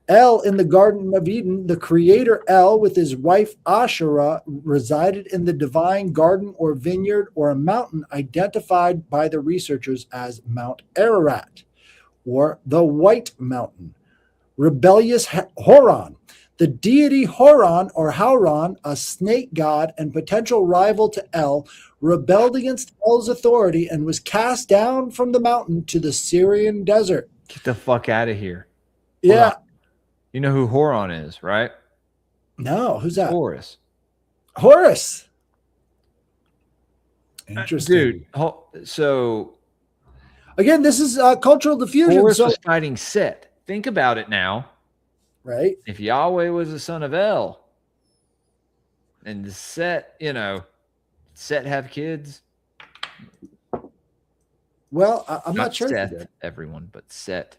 El in the Garden of Eden, the creator El with his wife Asherah resided in the divine garden or vineyard or a mountain identified by the researchers as Mount Ararat or the White Mountain. Rebellious Horon. The deity Horon or Hauron, a snake god and potential rival to El, rebelled against El's authority and was cast down from the mountain to the Syrian desert. Get the fuck out of here. Yeah. You know who Horon is, right? No, who's that? Horus. Horus. Interesting. Dude, so again, this is cultural diffusion. Horus So, was fighting Set. Think about it now. right? If Yahweh was the son of El, and Set, Set have kids. Well, I'm not sure. Seth, everyone, but Set.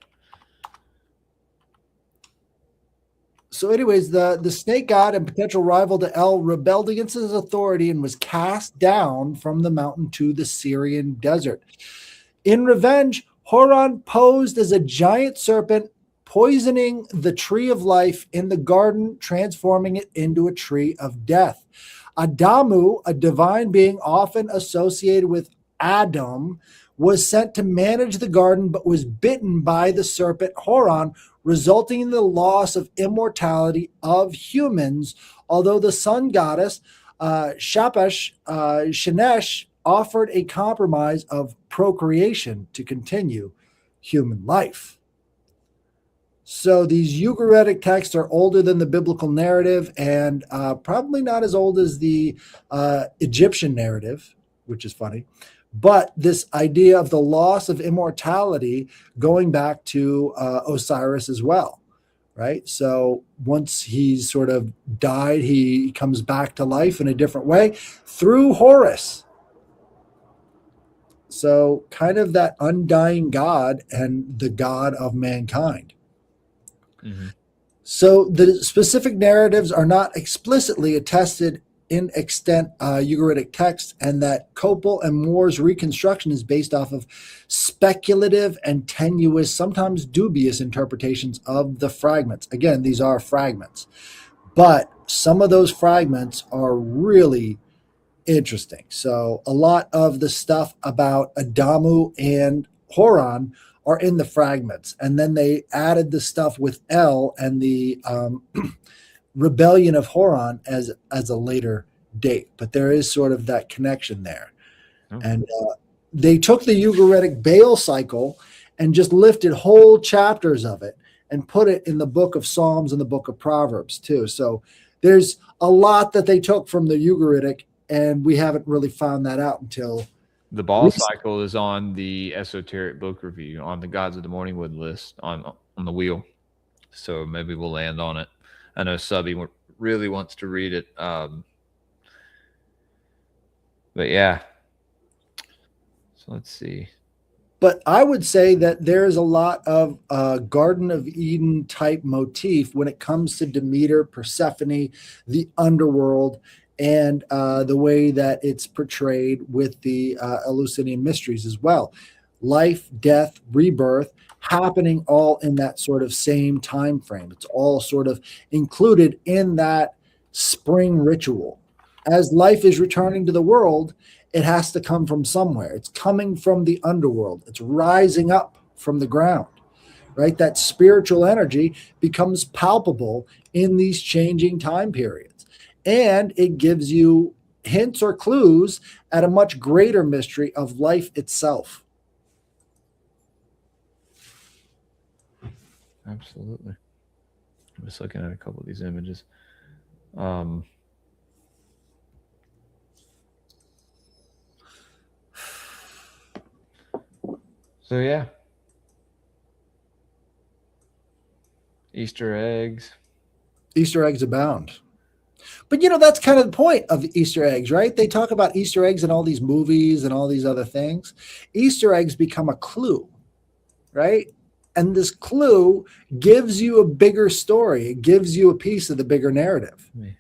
So, anyways, the snake god and potential rival to El rebelled against his authority and was cast down from the mountain to the Syrian desert. In revenge, Horon posed as a giant serpent, poisoning the tree of life in the garden, transforming it into a tree of death. Adamu, a divine being often associated with Adam, was sent to manage the garden but was bitten by the serpent Horon, resulting in the loss of immortality of humans, although the sun goddess Shenesh offered a compromise of procreation to continue human life. So these Ugaritic texts are older than the biblical narrative and probably not as old as the Egyptian narrative, which is funny. But this idea of the loss of immortality going back to Osiris as well, right? So once he's sort of died, he comes back to life in a different way through Horus. So kind of that undying God and the God of mankind. Mm-hmm. So the specific narratives are not explicitly attested in extant Ugaritic text, and that Copel and Moore's reconstruction is based off of speculative and tenuous, sometimes dubious interpretations of the fragments. Again, these are fragments, but some of those fragments are really interesting. So a lot of the stuff about Adamu and Horon are in the fragments, and then they added the stuff with El and the rebellion of Horon as a later date, but there is sort of that connection there. Okay. And they took the Ugaritic Baal cycle and just lifted whole chapters of it and put it in the book of Psalms and the book of Proverbs too. So there's a lot that they took from the Ugaritic, and we haven't really found that out until the Baal cycle is on the Esoteric Book Review on the Gods of the Morningwood list on the wheel. So maybe we'll land on it. I know Subby really wants to read it. But yeah. So let's see. But I would say that there's a lot of Garden of Eden type motif when it comes to Demeter, Persephone, the underworld, and the way that it's portrayed with the Eleusinian mysteries as well. Life, death, rebirth, happening all in that sort of same time frame. It's all sort of included in that spring ritual. As life is returning to the world, it has to come from somewhere. It's coming from the underworld. It's rising up from the ground, right? That spiritual energy becomes palpable in these changing time periods. And it gives you hints or clues at a much greater mystery of life itself. Absolutely. I'm just looking at a couple of these images. So yeah. Easter eggs. Easter eggs abound. But, that's kind of the point of Easter eggs, right? They talk about Easter eggs in all these movies and all these other things. Easter eggs become a clue, right? And this clue gives you a bigger story. It gives you a piece of the bigger narrative. Yeah.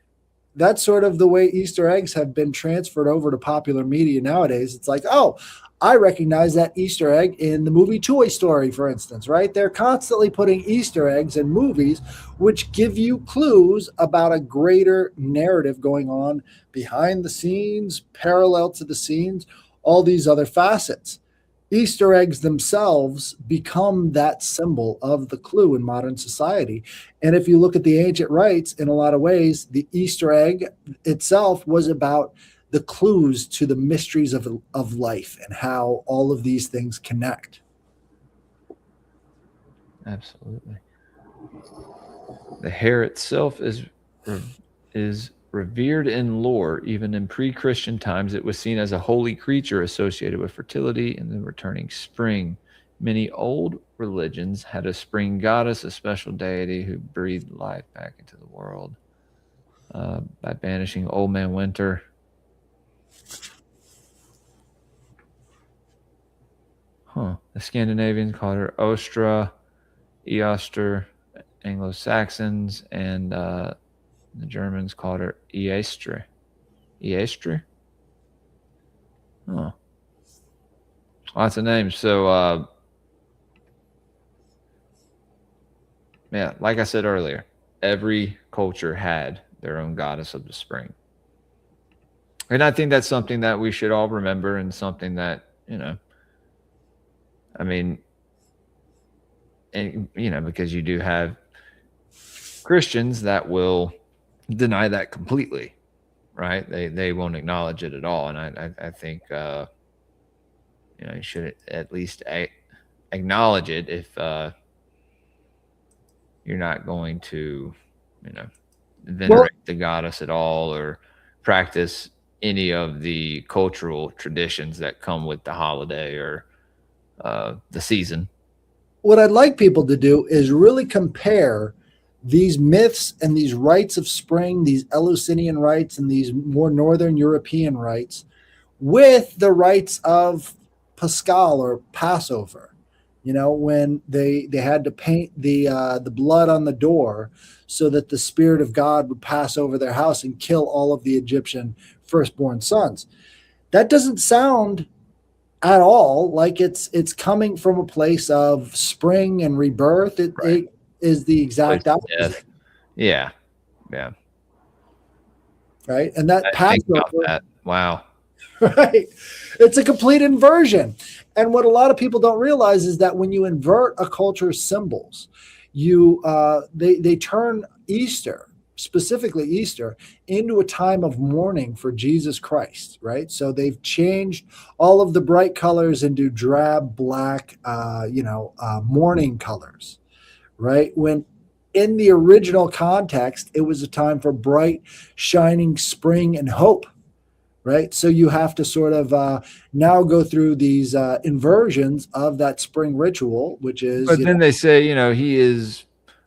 That's sort of the way Easter eggs have been transferred over to popular media nowadays. It's like, oh, I recognize that Easter egg in the movie Toy Story, for instance, right? They're constantly putting Easter eggs in movies, which give you clues about a greater narrative going on behind the scenes, parallel to the scenes, all these other facets. Easter eggs themselves become that symbol of the clue in modern society. And if you look at the ancient rites, in a lot of ways, the Easter egg itself was about the clues to the mysteries of life and how all of these things connect. Absolutely. The hair itself is is revered in lore. Even in pre-Christian times, it was seen as a holy creature associated with fertility and the returning spring. Many old religions had a spring goddess, a special deity who breathed life back into the world by banishing Old Man Winter. The Scandinavians called her Ostra, Ēostre, Anglo-Saxons, and the Germans called her Ēostre. Ēostre? Lots of names. So, yeah, like I said earlier, every culture had their own goddess of the spring. And I think that's something that we should all remember, and something that, I mean, and, because you do have Christians that will deny that completely, right? They won't acknowledge it at all. And I think, you should at least acknowledge it if you're not going to, venerate the goddess at all, or practice any of the cultural traditions that come with the holiday or the season. What I'd like people to do is really compare these myths and these rites of spring, these Eleusinian rites and these more Northern European rites, with the rites of Paschal or Passover. When they had to paint the blood on the door so that the Spirit of God would pass over their house and kill all of the Egyptian firstborn sons. That doesn't sound at all like it's coming from a place of spring and rebirth. It is the exact opposite. Yeah. Right. And that Passover. Wow. Right. It's a complete inversion. And what a lot of people don't realize is that when you invert a culture's symbols, they turn Easter, specifically Easter, into a time of mourning for Jesus Christ, right? So they've changed all of the bright colors into drab black, mourning colors, right? When in the original context, it was a time for bright, shining spring and hope. Right. So you have to sort of now go through these inversions of that spring ritual, which is. But then they say, he is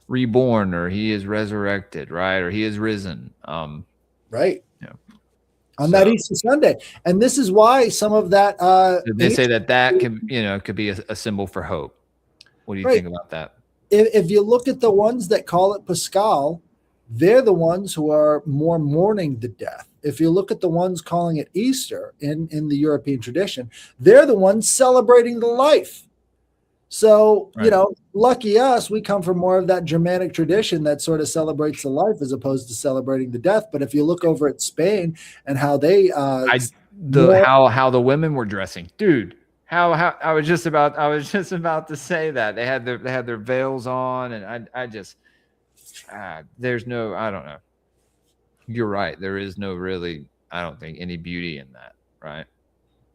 reborn, or he is resurrected, right? Or he is risen. Right. On that Easter Sunday. And this is why some of that. They say that could be a symbol for hope. What do you think about that? If you look at the ones that call it Paschal, they're the ones who are more mourning the death. If you look at the ones calling it Easter in the European tradition, they're the ones celebrating the life. So, lucky us, we come from more of that Germanic tradition that sort of celebrates the life as opposed to celebrating the death. But if you look over at Spain and how they how the women were dressing, dude, how I was just about to say that they had their veils on, and I just there's no, I don't know. You're right. There is no really, I don't think, any beauty in that, right?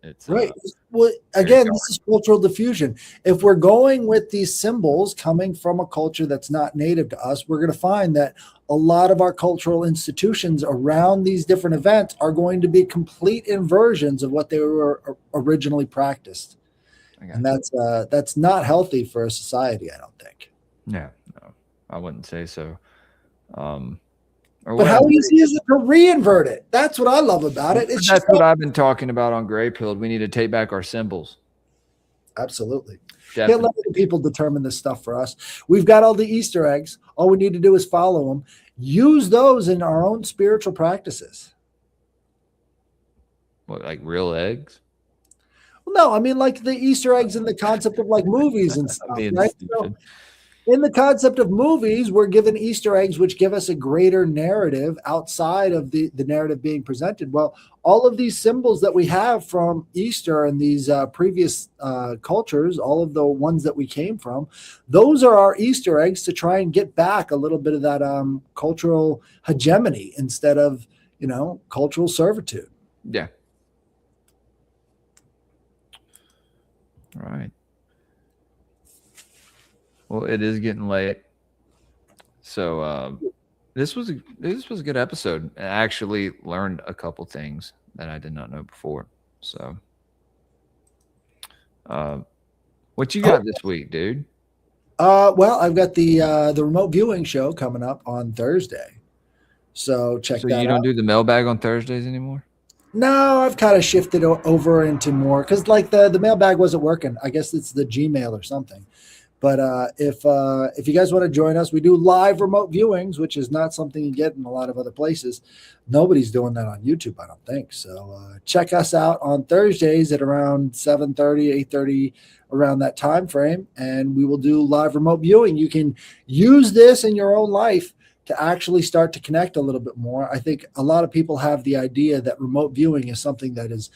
It's right. Well, again, this is cultural diffusion. If we're going with these symbols coming from a culture that's not native to us, we're going to find that a lot of our cultural institutions around these different events are going to be complete inversions of what they were originally practiced. And that's not healthy for a society, I don't think. Yeah, no, I wouldn't say so. But how easy is it to reinvert it? That's what I love about it. That's what I've been talking about on Grey Pilled. We need to take back our symbols. Absolutely. Can't let the people determine this stuff for us. We've got all the Easter eggs. All we need to do is follow them. Use those in our own spiritual practices. What, like real eggs? Well, no, I mean like the Easter eggs in the concept of like movies and stuff, right? So, in the concept of movies, we're given Easter eggs, which give us a greater narrative outside of the narrative being presented. Well, all of these symbols that we have from Easter and these previous cultures, all of the ones that we came from, those are our Easter eggs to try and get back a little bit of that cultural hegemony instead of, cultural servitude. Yeah. All right. Well, it is getting late. So this was a good episode. I actually learned a couple things that I did not know before. So, what you got this week, dude? Well, I've got the remote viewing show coming up on Thursday, so check So that you out. don't do the mailbag on Thursdays anymore? No, I've kind of shifted over into more because like the mailbag wasn't working. I guess it's the Gmail or something. But if you guys want to join us, we do live remote viewings, which is not something you get in a lot of other places. Nobody's doing that on YouTube, I don't think. So check us out on Thursdays at around 7:30, 8:30, around that time frame, and we will do live remote viewing. You can use this in your own life to actually start to connect a little bit more. I think a lot of people have the idea that remote viewing is something that is,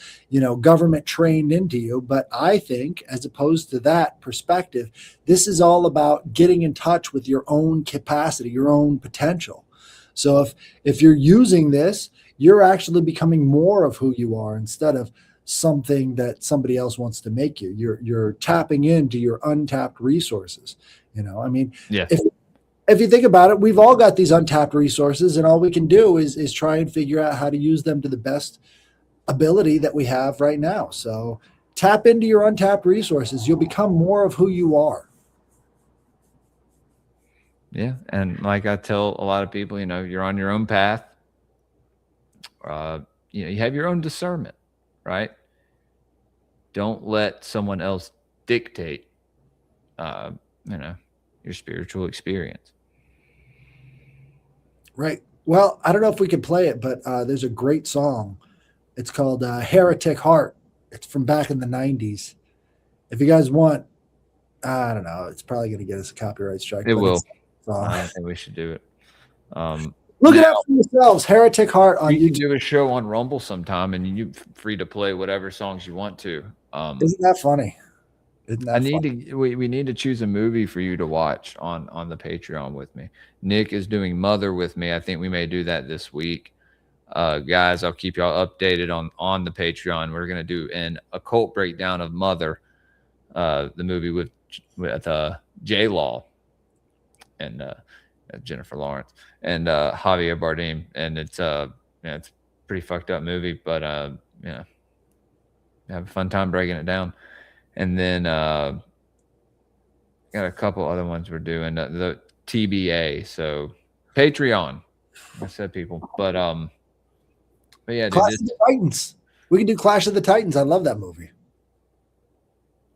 government trained into you. But I think as opposed to that perspective, this is all about getting in touch with your own capacity, your own potential. So if you're using this, you're actually becoming more of who you are instead of something that somebody else wants to make you. You're tapping into your untapped resources. Yeah. If you think about it, we've all got these untapped resources, and all we can do is try and figure out how to use them to the best ability that we have right now. So tap into your untapped resources. You'll become more of who you are. Yeah. And like I tell a lot of people, you're on your own path. You have your own discernment, right? Don't let someone else dictate, your spiritual experience. Right. Well, I don't know if we can play it, but there's a great song. It's called Heretic Heart. It's from back in the 90s. If you guys want, I don't know, it's probably going to get us a copyright strike. It will. I I think we should do it. Look it up for yourselves. Heretic Heart on you YouTube. can do a show on Rumble sometime, and you're free to play whatever songs you want to. Isn't that funny? We need to choose a movie for you to watch on the Patreon with me. Nick is doing Mother with me. I think we may do that this week. Guys, I'll keep y'all updated on the Patreon. We're gonna do an occult breakdown of Mother, the movie with J-Law and Jennifer Lawrence and Javier Bardem, and it's it's a pretty fucked up movie, but have a fun time breaking it down. And then got a couple other ones we're doing, the TBA. So Patreon, I said people, but yeah, Clash of the Titans. We can do Clash of the Titans. I love that movie.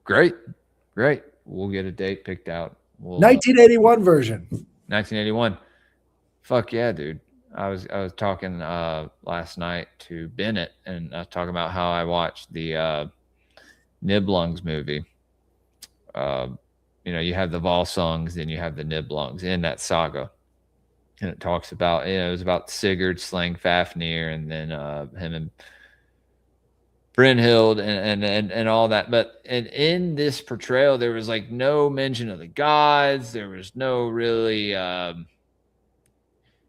Great. We'll get a date picked out. 1981 version. 1981. Fuck yeah, dude. I was talking last night to Bennett, and I was talking about how I watched the Nibelungs movie. You have the Volsungs, then you have the Nibelungs in that saga, and it talks about it was about Sigurd slaying Fafnir, and then him and Brynhild and all that. But in this portrayal, there was like no mention of the gods. There was no really I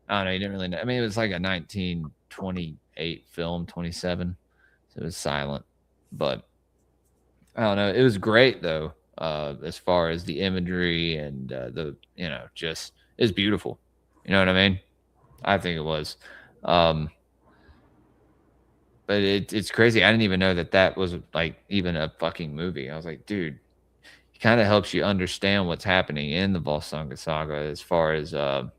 don't know. You didn't really know. I mean, it was like a 1928 film, 27, so it was silent, but I don't know. It was great though, as far as the imagery and just it's beautiful. You know what I mean? I think it was. But it's crazy. I didn't even know that was like even a fucking movie. I was like, dude, it kind of helps you understand what's happening in the Volsunga saga as far as the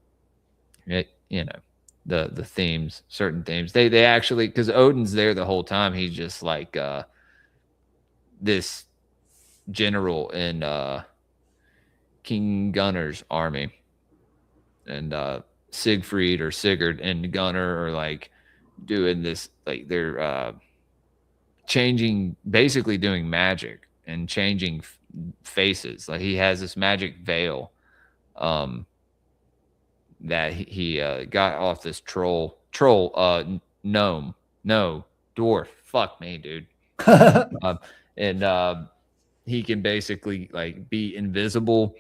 themes, certain themes. They actually, because Odin's there the whole time. He's just like this general in King Gunnar's army, and Siegfried or Sigurd and Gunnar are like doing this, like they're basically doing magic and changing faces. Like he has this magic veil that he got off this gnome, dwarf. Fuck me, dude. And he can basically like be invisible,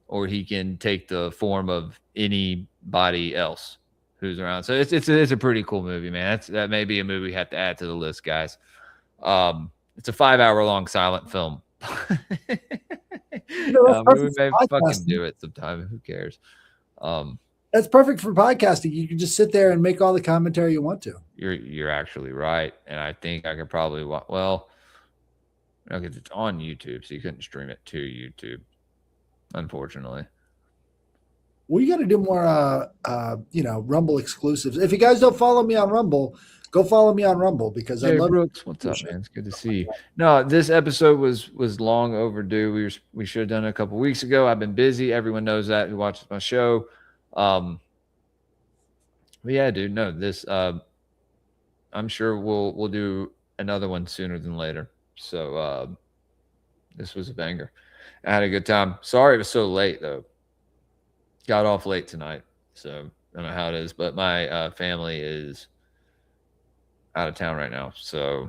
or he can take the form of anybody else who's around. So it's a pretty cool movie, man. That may be a movie we have to add to the list, guys. It's a 5-hour-long silent film. We may fucking do it sometime. Who cares? That's perfect for podcasting. You can just sit there and make all the commentary you want to. You're actually right, and I think I could probably because it's on YouTube, so you couldn't stream it to YouTube, unfortunately. We got to do more, Rumble exclusives. If you guys don't follow me on Rumble, go follow me on Rumble because I love Brooks. What's up, man? It's good to see you. No, this episode was long overdue. We should have done it a couple weeks ago. I've been busy. Everyone knows that who watches my show. But yeah, dude. No, this. I'm sure we'll do another one sooner than later. So this was a banger. I had a good time. Sorry it was so late though. Got off late tonight, so I don't know how it is. But my family is out of town right now, so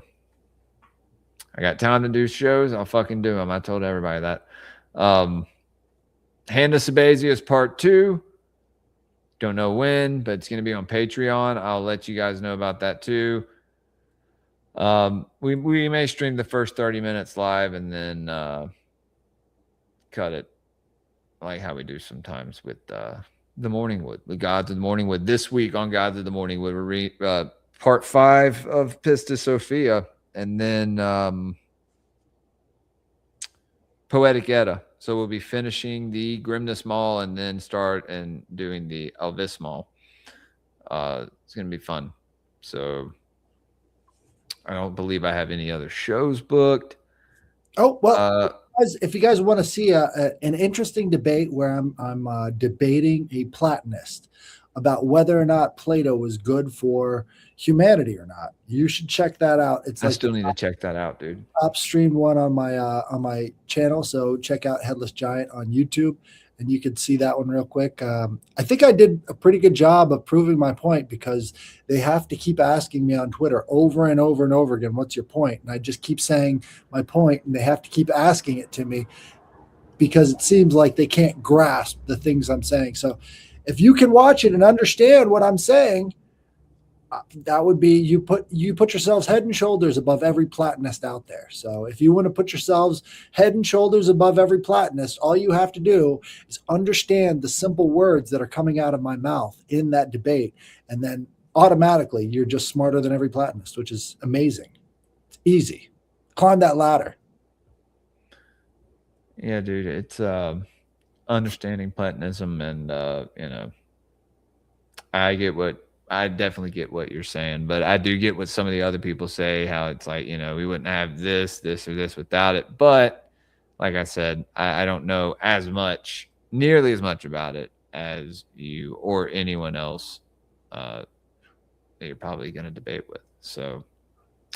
I got time to do shows. I'll fucking do them. I told everybody that. Hand of Sabazius Part 2. Don't know when, but it's going to be on Patreon. I'll let you guys know about that too. We may stream the first 30 minutes live and then cut it like how we do sometimes with the Morningwood, the Gods of the Morningwood. This week on Gods of the Morningwood, we're Part 5 of Pistis Sophia, and then Poetic Edda. So we'll be finishing the Grimness Maul and then start and doing the Elvis Maul. It's going to be fun. So I don't believe I have any other shows booked. Oh, well, if you guys want to see an interesting debate where I'm debating a Platonist about whether or not Plato was good for humanity or not, you should check that out. I still need to check that out, dude. Top streamed one on my channel, so check out Headless Giant on YouTube, and you can see that one real quick. I think I did a pretty good job of proving my point because they have to keep asking me on Twitter over and over and over again, what's your point? And I just keep saying my point, and they have to keep asking it to me because it seems like they can't grasp the things I'm saying. So if you can watch it and understand what I'm saying, that would be you put yourselves head and shoulders above every Platonist out there. So if you want to put yourselves head and shoulders above every Platonist, all you have to do is understand the simple words that are coming out of my mouth in that debate. And then automatically you're just smarter than every Platonist, which is amazing. It's easy. Climb that ladder. Yeah, dude. It's understanding Platonism and I definitely get what you're saying, but I do get what some of the other people say, how it's like, we wouldn't have this or this without it. But like I said, I don't know nearly as much about it as you or anyone else that you're probably going to debate with. So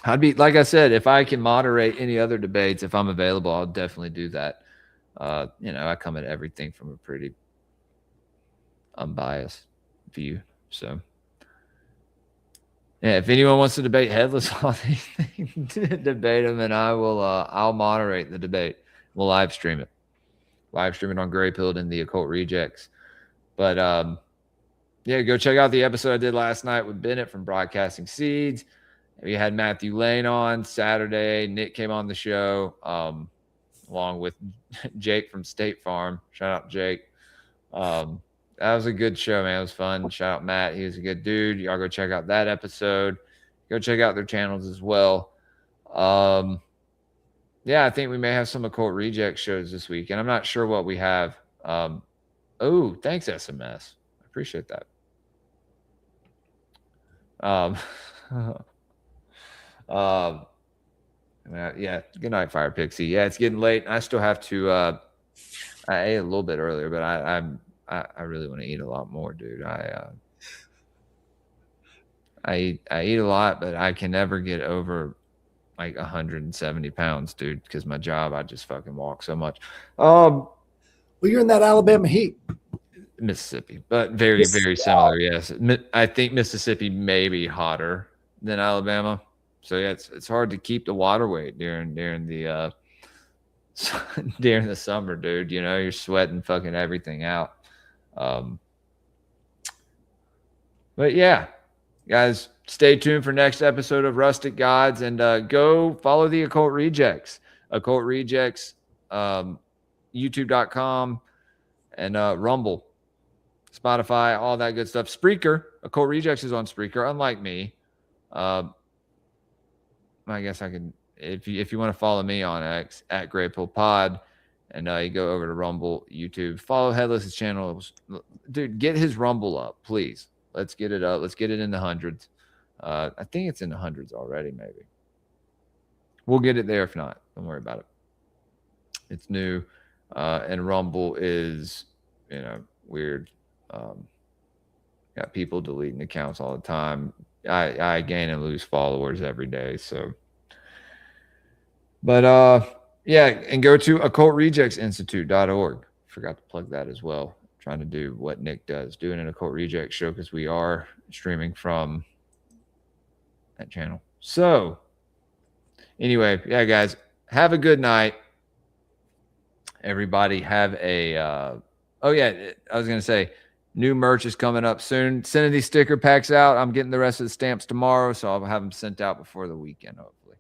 I'd be, like I said, if I can moderate any other debates, if I'm available, I'll definitely do that. I come at everything from a pretty unbiased view. So yeah, if anyone wants to debate Headless on anything, debate them, and I'll moderate the debate. We'll live stream it. Live stream it on Greypilled and the Occult Rejects. But yeah, go check out the episode I did last night with Bennett from Broadcasting Seeds. We had Matthew Lane on Saturday. Nick came on the show, along with Jake from State Farm. Shout out Jake. That was a good show, man. It was fun. Shout out Matt. He was a good dude. Y'all go check out that episode. Go check out their channels as well. Yeah, I think we may have some Occult Reject shows this week, and I'm not sure what we have. Oh, thanks, SMS. I appreciate that. Yeah, good night, Fire Pixie. Yeah, it's getting late. I still have to I ate a little bit earlier, but I really want to eat a lot more, dude. I eat a lot, but I can never get over like 170 pounds, dude, because my job, I just fucking walk so much. Well, you're in that Alabama heat. Mississippi, but very, very similar. Yes. I think Mississippi may be hotter than Alabama. So yeah, it's hard to keep the water weight during the during the summer, dude. You're sweating fucking everything out. But yeah, guys, stay tuned for next episode of Rustic Gods, and go follow the Occult Rejects. Occult Rejects, YouTube.com and Rumble. Spotify, all that good stuff. Spreaker, Occult Rejects is on Spreaker, unlike me. I guess I could, if you want to follow me on X at greypilledpod, and you go over to Rumble, YouTube, follow Headless's channel. Dude, get his Rumble up, please. Let's get it up. Let's get it in the hundreds. I think it's in the hundreds already, maybe. We'll get it there if not. Don't worry about it. It's new. And Rumble is, weird. Got people deleting accounts all the time. I gain and lose followers every day. So, but yeah, and go to occultrejectsinstitute.org. Forgot to plug that as well. Trying to do what Nick does, doing an Occult Reject show because we are streaming from that channel. So, anyway, yeah, guys, have a good night. Everybody have a. Oh yeah, I was gonna say, new merch is coming up soon. Sending these sticker packs out. I'm getting the rest of the stamps tomorrow, so I'll have them sent out before the weekend, hopefully.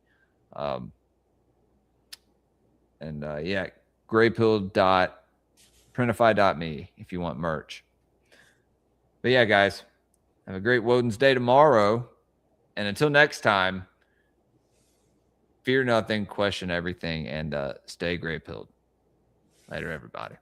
Yeah, greypilled.printify.me if you want merch. But yeah, guys, have a great Woden's Day tomorrow. And until next time, fear nothing, question everything, and stay grey-pilled. Later, everybody.